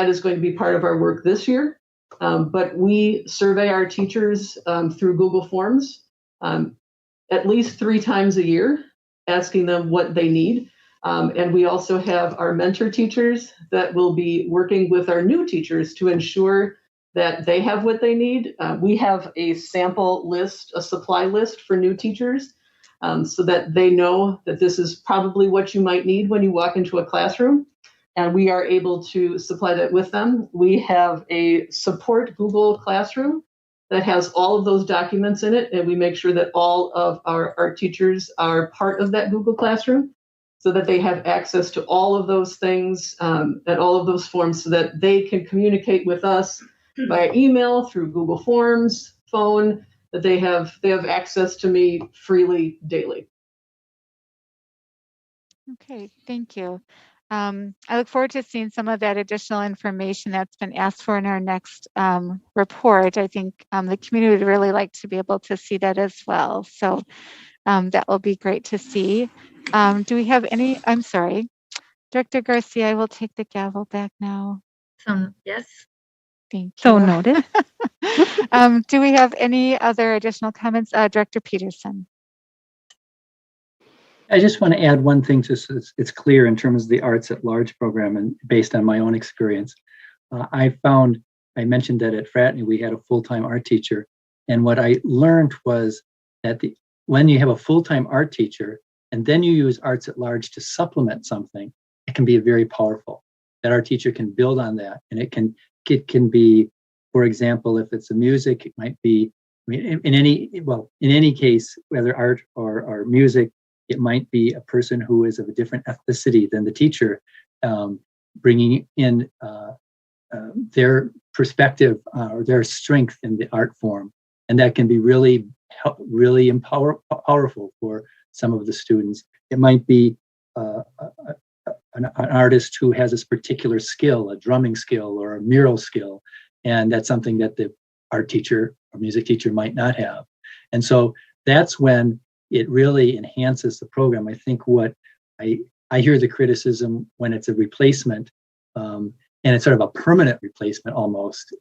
is going to be part of our work this year. But we survey our teachers through Google Forms at least 3 times a year, asking them what they need. And we also have our mentor teachers that will be working with our new teachers to ensure that they have what they need. We have a sample list, a supply list for new teachers, so that they know that this is probably what you might need when you walk into a classroom. And we are able to supply that with them. We have a support Google Classroom that has all of those documents in it, and we make sure that all of our art teachers are part of that Google Classroom so that they have access to all of those things and all of those forms so that they can communicate with us via email, through Google Forms, phone, that they have access to me freely daily. Okay, thank you. I look forward to seeing some of that additional information that's been asked for in our next report. I think the community would really like to be able to see that as well. So that will be great to see. Do we have any, I'm sorry, Director Garcia, I will take the gavel back now. Yes. Thank you. So noted. Do we have any other additional comments? Director Peterson. I just want to add one thing just so it's clear in terms of the Arts at Large program and based on my own experience. I mentioned that at Fratney we had a full-time art teacher, and what I learned was that when you have a full-time art teacher and then you use Arts at Large to supplement something, it can be very powerful. That our teacher can build on that, and it can be, for example, if it's a music, it might be, in any case, whether art or music, it might be a person who is of a different ethnicity than the teacher, bringing in their perspective or their strength in the art form. And that can be really powerful for some of the students. It might be an artist who has this particular skill, a drumming skill or a mural skill, and that's something that the art teacher or music teacher might not have. And so that's when it really enhances the program. I think what I hear the criticism when it's a replacement, and it's sort of a permanent replacement almost,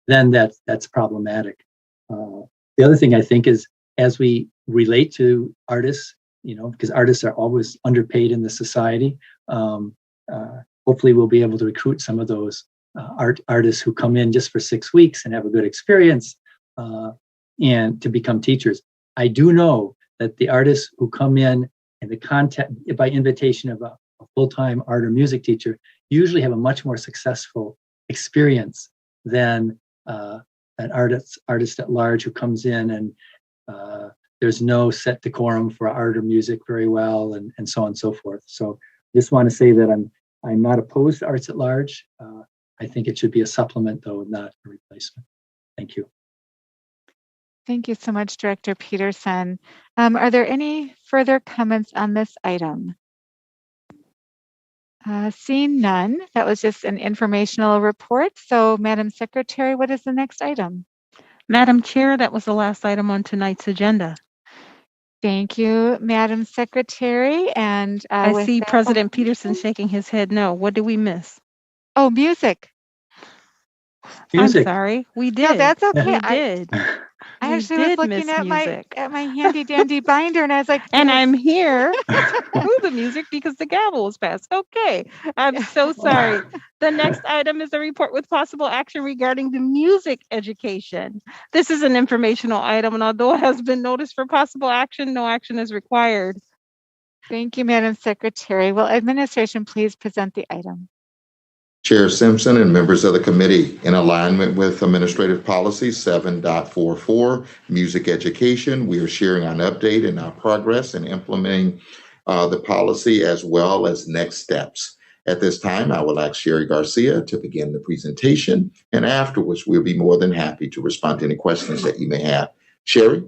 then that's problematic. The other thing I think is, as we relate to artists, because artists are always underpaid in the society, hopefully we'll be able to recruit some of those artists who come in just for 6 weeks and have a good experience and to become teachers. I do know that the artists who come in the content by invitation of a full-time art or music teacher usually have a much more successful experience than an artist at large who comes in and there's no set decorum for art or music very well, and so on and so forth. So I just want to say that I'm not opposed to arts at large. I think it should be a supplement, though, not a replacement. Thank you. Thank you so much, Director Peterson. Are there any further comments on this item? Seeing none, that was just an informational report. So, Madam Secretary, what is the next item? Madam Chair, that was the last item on tonight's agenda. Thank you, Madam Secretary. And I see President Peterson shaking his head no. What did we miss? Oh, music. I'm sorry. We did. No, that's okay. We did. I actually was looking at my handy dandy binder, and I was like, and I'm here through the music because the gavel was passed. Okay, I'm so sorry. The next item is a report with possible action regarding the music education. This is an informational item, and although it has been noticed for possible action, no action is required. Thank you, Madam Secretary. Will administration please present the item? Chair Simpson and members of the committee, in alignment with Administrative Policy 7.44, Music Education, we are sharing an update in our progress in implementing the policy as well as next steps. At this time, I will ask Sherry Garcia to begin the presentation, and afterwards, we'll be more than happy to respond to any questions that you may have. Sherry?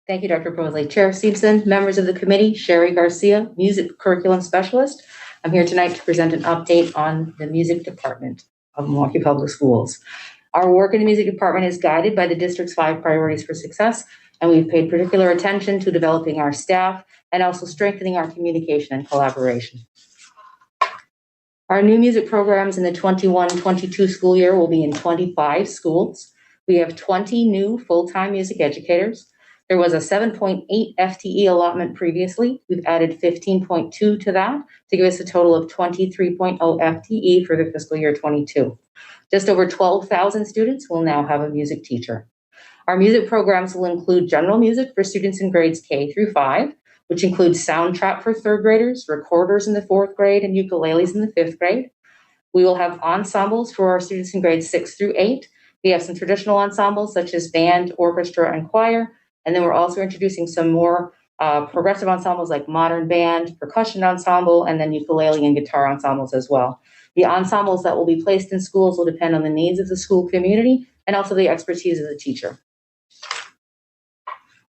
Thank you, Dr. Mosley. Chair Simpson, members of the committee, Sherry Garcia, Music Curriculum Specialist. I'm here tonight to present an update on the music department of Milwaukee Public Schools. Our work in the music department is guided by the district's 5 priorities for success, and we've paid particular attention to developing our staff and also strengthening our communication and collaboration. Our new music programs in the 21-22 school year will be in 25 schools. We have 20 new full-time music educators. There was a 7.8 FTE allotment previously. We've added 15.2 to that to give us a total of 23.0 FTE for the fiscal year 22. Just over 12,000 students will now have a music teacher. Our music programs will include general music for students in grades K through 5, which includes sound trap for 3rd graders, recorders in the 4th grade, and ukuleles in the 5th grade. We will have ensembles for our students in grades 6 through 8. We have some traditional ensembles such as band, orchestra, and choir. And then we're also introducing some more progressive ensembles like modern band, percussion ensemble, and then ukulele and guitar ensembles as well. The ensembles that will be placed in schools will depend on the needs of the school community and also the expertise of the teacher.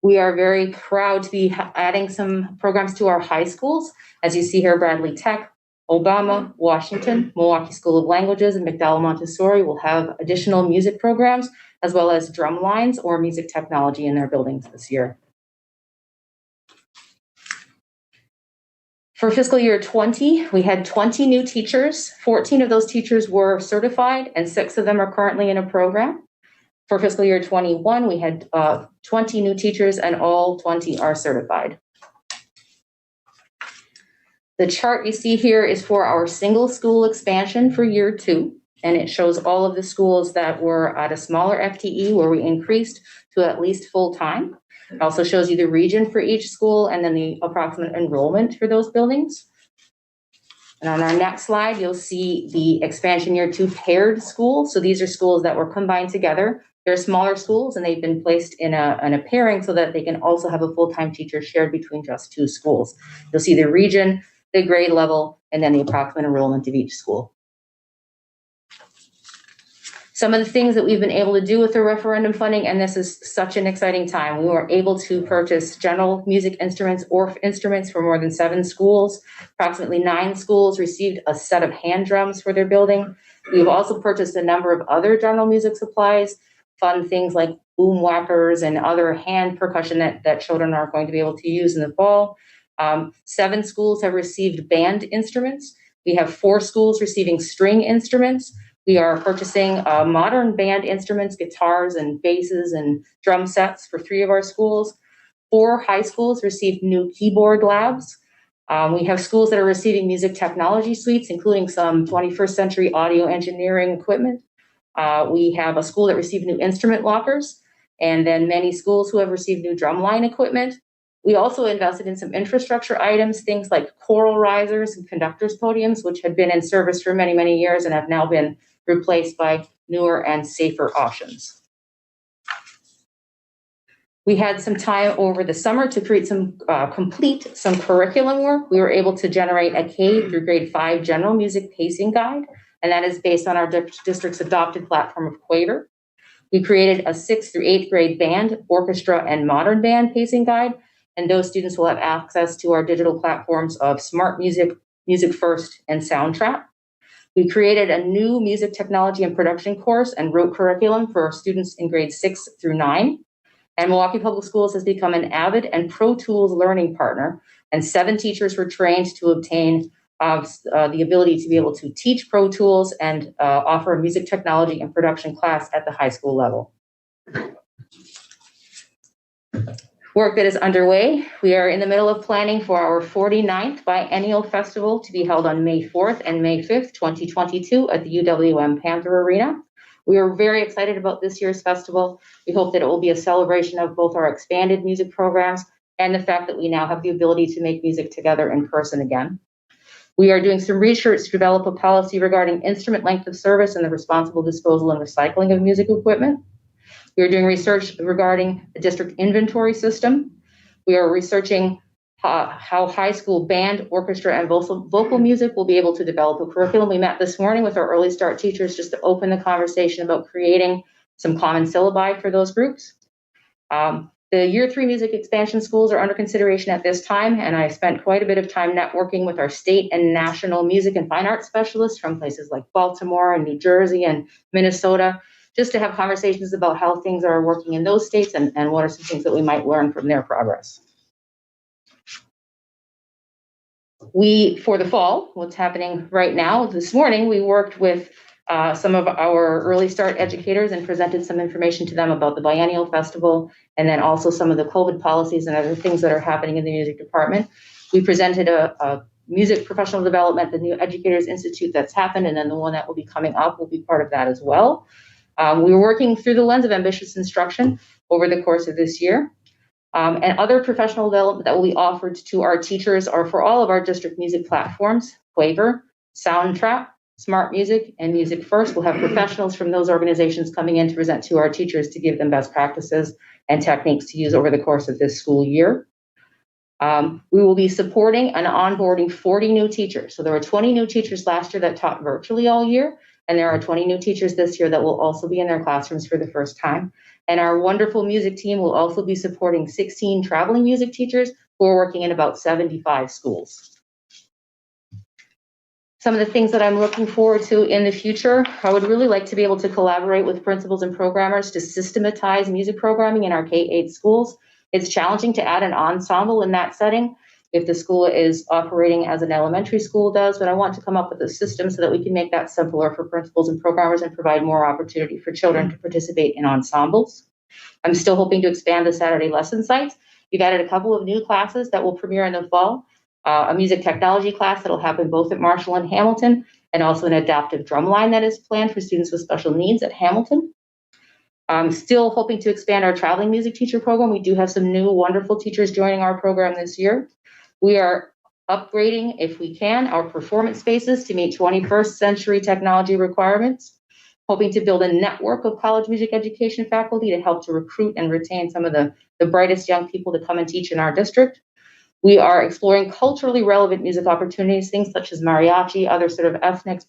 We are very proud to be adding some programs to our high schools. As you see here, Bradley Tech, Obama, Washington, Milwaukee School of Languages, and McDowell Montessori will have additional music programs as well as drum lines or music technology in their buildings this year. For fiscal year 20, we had 20 new teachers. 14 of those teachers were certified and 6 of them are currently in a program. For fiscal year 21, we had 20 new teachers and all 20 are certified. The chart you see here is for our single school expansion for year 2. And it shows all of the schools that were at a smaller FTE where we increased to at least full-time. It also shows you the region for each school and then the approximate enrollment for those buildings. And on our next slide, you'll see the expansion year 2 paired schools. So these are schools that were combined together. They're smaller schools and they've been placed in a pairing so that they can also have a full-time teacher shared between just 2 schools. You'll see the region, the grade level, and then the approximate enrollment of each school. Some of the things that we've been able to do with the referendum funding, and this is such an exciting time, we were able to purchase general music instruments or instruments for more than 7 schools. Approximately 9 schools received a set of hand drums for their building. We've also purchased a number of other general music supplies, fun things like boom whackers and other hand percussion that children are going to be able to use in the fall. 7 schools have received band instruments. We have 4 schools receiving string instruments. We are purchasing modern band instruments, guitars and basses and drum sets for 3 of our schools. 4 high schools received new keyboard labs. We have schools that are receiving music technology suites, including some 21st century audio engineering equipment. We have a school that received new instrument lockers, and then many schools who have received new drumline equipment. We also invested in some infrastructure items, things like choral risers and conductors podiums, which had been in service for many, many years and have now been replaced by newer and safer options. We had some time over the summer to create complete some curriculum work. We were able to generate a K through grade 5 general music pacing guide, and that is based on our district's adopted platform of Quaver. We created a 6th through 8th grade band, orchestra, and modern band pacing guide, and those students will have access to our digital platforms of Smart Music, Music First, and Soundtrap. We created a new music technology and production course and wrote curriculum for students in grades 6 through 9. And Milwaukee Public Schools has become an Avid and Pro Tools learning partner, and 7 teachers were trained to obtain the ability to be able to teach Pro Tools and offer a music technology and production class at the high school level. Work that is underway. We are in the middle of planning for our 49th biennial festival to be held on May 4th and May 5th, 2022 at the UWM Panther Arena. We are very excited about this year's festival. We hope that it will be a celebration of both our expanded music programs and the fact that we now have the ability to make music together in person again. We are doing some research to develop a policy regarding instrument length of service and the responsible disposal and recycling of music equipment. We are doing research regarding the district inventory system. We are researching how high school band, orchestra, and vocal music will be able to develop a curriculum. We met this morning with our early start teachers just to open the conversation about creating some common syllabi for those groups. The Year 3 music expansion schools are under consideration at this time, and I spent quite a bit of time networking with our state and national music and fine arts specialists from places like Baltimore and New Jersey and Minnesota, just to have conversations about how things are working in those states and what are some things that we might learn from their progress. For the fall, what's happening right now, this morning, we worked with some of our early start educators and presented some information to them about the biennial festival, and then also some of the COVID policies and other things that are happening in the music department. We presented a music professional development, the new Educators Institute that's happened, and then the one that will be coming up will be part of that as well. We were working through the lens of ambitious instruction over the course of this year. And other professional development that will be offered to our teachers are for all of our district music platforms, Quaver, Soundtrap, Smart Music, and Music First. We'll have professionals from those organizations coming in to present to our teachers to give them best practices and techniques to use over the course of this school year. We will be supporting and onboarding 40 new teachers. So there were 20 new teachers last year that taught virtually all year, and there are 20 new teachers this year that will also be in their classrooms for the first time. And our wonderful music team will also be supporting 16 traveling music teachers who are working in about 75 schools. Some of the things that I'm looking forward to in the future, I would really like to be able to collaborate with principals and programmers to systematize music programming in our K-8 schools. It's challenging to add an ensemble in that setting if the school is operating as an elementary school does, but I want to come up with a system so that we can make that simpler for principals and programmers and provide more opportunity for children to participate in ensembles. I'm still hoping to expand the Saturday lesson sites. We've added a couple of new classes that will premiere in the fall, a music technology class that will happen both at Marshall and Hamilton, and also an adaptive drumline that is planned for students with special needs at Hamilton. I'm still hoping to expand our traveling music teacher program. We do have some new wonderful teachers joining our program this year. We are upgrading, if we can, our performance spaces to meet 21st century technology requirements, hoping to build a network of college music education faculty to help to recruit and retain some of the brightest young people to come and teach in our district. We are exploring culturally relevant music opportunities, things such as mariachi, other sort of ethnic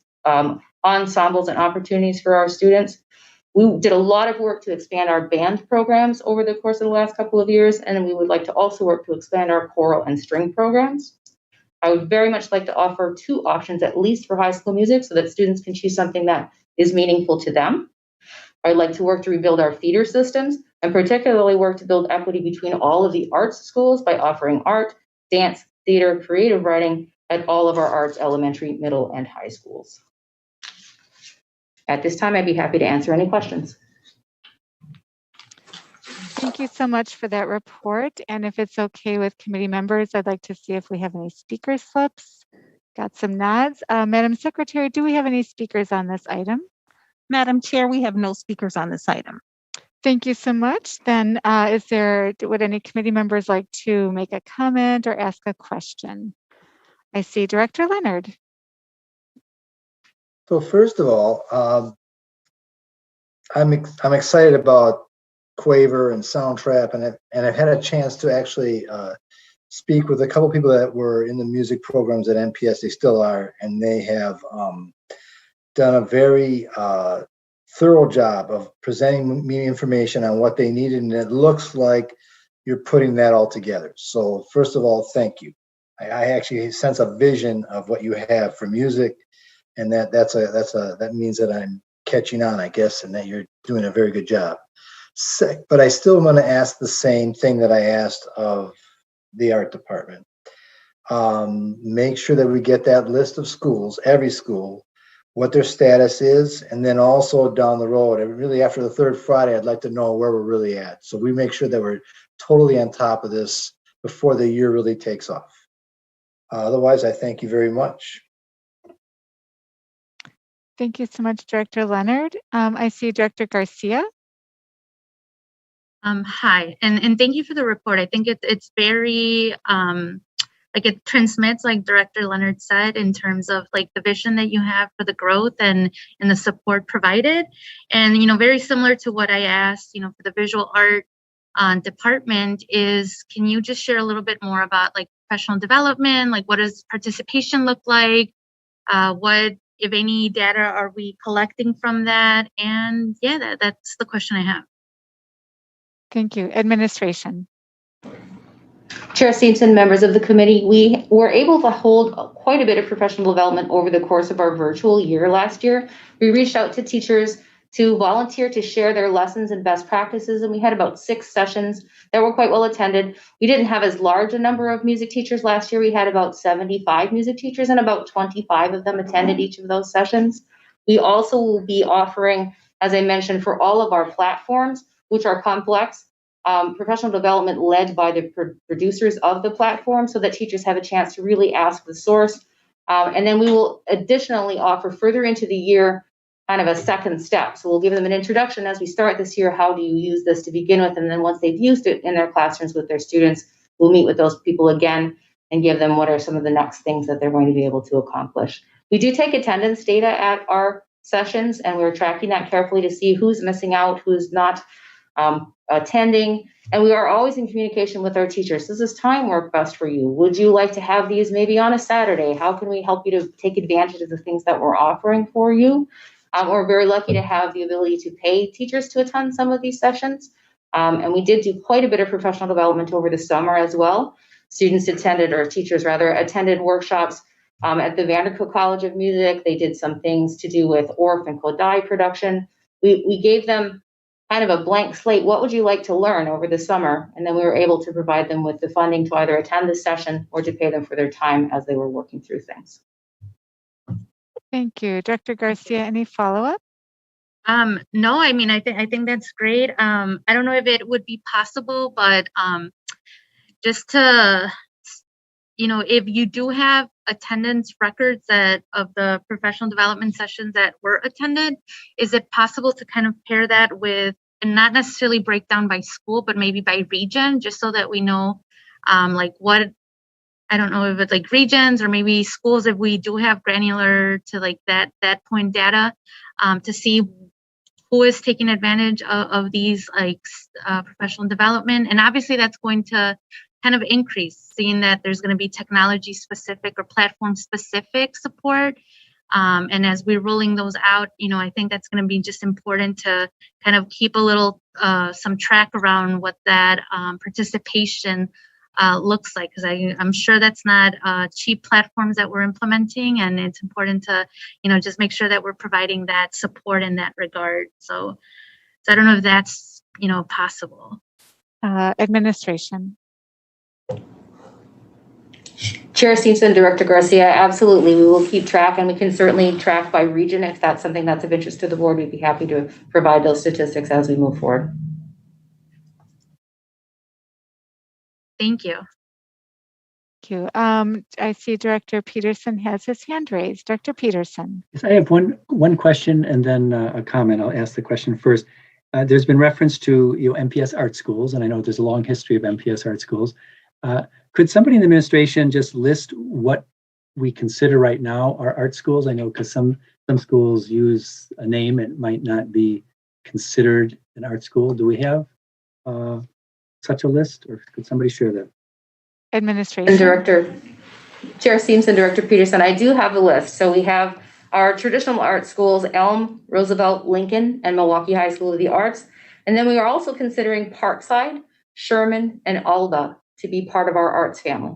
ensembles and opportunities for our students. We did a lot of work to expand our band programs over the course of the last couple of years, and we would like to also work to expand our choral and string programs. I would very much like to offer 2 options at least for high school music so that students can choose something that is meaningful to them. I'd like to work to rebuild our feeder systems and particularly work to build equity between all of the arts schools by offering art, dance, theater, creative writing at all of our arts elementary, middle, and high schools. At this time, I'd be happy to answer any questions. Thank you so much for that report. And if it's okay with committee members, I'd like to see if we have any speaker slips. Got some nods. Madam Secretary, do we have any speakers on this item? Madam Chair, we have no speakers on this item. Thank you so much. Then would any committee members like to make a comment or ask a question? I see Director Leonard. So first of all, I'm excited about Quaver and Soundtrap, and I've had a chance to actually speak with a couple people that were in the music programs at MPS. They still are, and they have done a very thorough job of presenting me information on what they needed, and it looks like you're putting that all together. So first of all, thank you. I actually sense a vision of what you have for music, and that means that I'm catching on, I guess, and that you're doing a very good job. But I still want to ask the same thing that I asked of the art department. Make sure that we get that list of schools, every school, what their status is, and then also down the road, and really after the 3rd Friday, I'd like to know where we're really at. So we make sure that we're totally on top of this before the year really takes off. Otherwise, I thank you very much. Thank you so much, Director Leonard. I see Director Garcia. Hi, and thank you for the report. I think it's very like it transmits, like Director Leonard said, in terms of like the vision that you have for the growth and the support provided. And very similar to what I asked, for the visual art department is, can you just share a little bit more about like professional development? Like, what does participation look like? What, if any, data are we collecting from that? And yeah, that's the question I have. Thank you. Administration. Chair Simpson, members of the committee, we were able to hold quite a bit of professional development over the course of our virtual year last year. We reached out to teachers to volunteer to share their lessons and best practices, and we had about 6 sessions that were quite well attended. We didn't have as large a number of music teachers last year. We had about 75 music teachers, and about 25 of them attended each of those sessions. We also will be offering, as I mentioned, for all of our platforms, which are complex, professional development led by the producers of the platform so that teachers have a chance to really ask the source. And then we will additionally offer further into the year kind of a second step. So we'll give them an introduction as we start this year. How do you use this to begin with? And then once they've used it in their classrooms with their students, we'll meet with those people again and give them what are some of the next things that they're going to be able to accomplish. We do take attendance data at our sessions, and we're tracking that carefully to see who's missing out, who's not attending, and we are always in communication with our teachers. Does this time work best for you? Would you like to have these maybe on a Saturday? How can we help you to take advantage of the things that we're offering for you? We're very lucky to have the ability to pay teachers to attend some of these sessions, and we did do quite a bit of professional development over the summer as well. Students attended, or teachers rather, attended workshops at the Vandercook College of Music. They did some things to do with ORF and Kodai production. We gave them kind of a blank slate. What would you like to learn over the summer? And then we were able to provide them with the funding to either attend the session or to pay them for their time as they were working through things. Thank you. Director Garcia, any follow-up? No, I mean, I think that's great. I don't know if it would be possible, but just to, if you do have attendance records of the professional development sessions that were attended, is it possible to kind of pair that with, and not necessarily break down by school, but maybe by region, just so that we know like what, I don't know if it's like regions or maybe schools, if we do have granular to like that point data to see who is taking advantage of these like professional development. And obviously that's going to kind of increase, seeing that there's going to be technology specific or platform specific support. And as we're rolling those out, I think that's going to be just important to kind of keep a little, some track around what that participation looks like, because I'm sure that's not cheap platforms that we're implementing, and it's important to, just make sure that we're providing that support in that regard. So I don't know if that's, possible. Administration. Chair Stevenson, Director Garcia, absolutely. We will keep track, and we can certainly track by region. If that's something that's of interest to the board, we'd be happy to provide those statistics as we move forward. Thank you. Thank you. I see Director Peterson has his hand raised. Director Peterson. Yes, I have one question and then a comment. I'll ask the question first. There's been reference to MPS art schools, and I know there's a long history of MPS art schools. Could somebody in the administration just list what we consider right now are art schools? I know because some schools use a name, it might not be considered an art school. Do we have such a list, or could somebody share that? Administration. Chair Stevenson, Director Peterson, I do have a list. So we have our traditional art schools, Elm, Roosevelt, Lincoln, and Milwaukee High School of the Arts. And then we are also considering Parkside, Sherman, and Alda to be part of our arts family.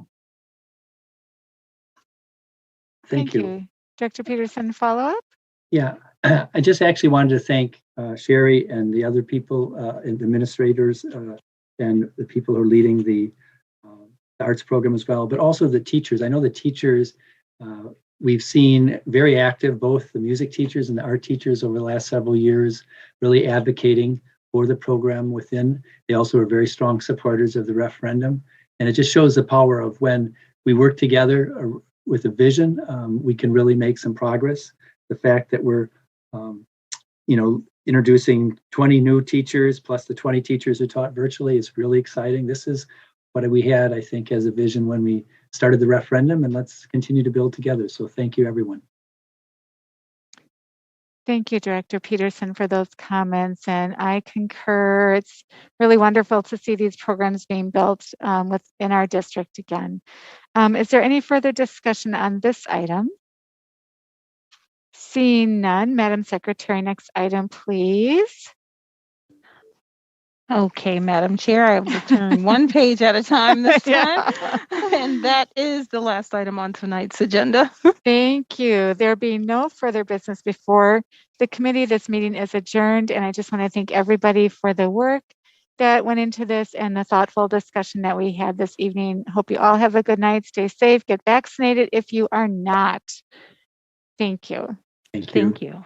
Thank you. Director Peterson, follow up? Yeah, I just actually wanted to thank Sherry and the other people, and the administrators, and the people who are leading the arts program as well, but also the teachers. I know the teachers, we've seen very active, both the music teachers and the art teachers over the last several years, really advocating for the program within. They also are very strong supporters of the referendum. And it just shows the power of when we work together with a vision, we can really make some progress. The fact that we're, introducing 20 new teachers plus the 20 teachers who taught virtually is really exciting. This is what we had, I think, as a vision when we started the referendum, and let's continue to build together. So thank you, everyone. Thank you, Director Peterson, for those comments, and I concur. It's really wonderful to see these programs being built within our district again. Is there any further discussion on this item? Seeing none, Madam Secretary, next item, please. Okay, Madam Chair, I will turn one page at a time this time. And that is the last item on tonight's agenda. Thank you. There being no further business before the committee, this meeting is adjourned. And I just want to thank everybody for the work that went into this and the thoughtful discussion that we had this evening. Hope you all have a good night. Stay safe. Get vaccinated if you are not. Thank you. Thank you. Thank you.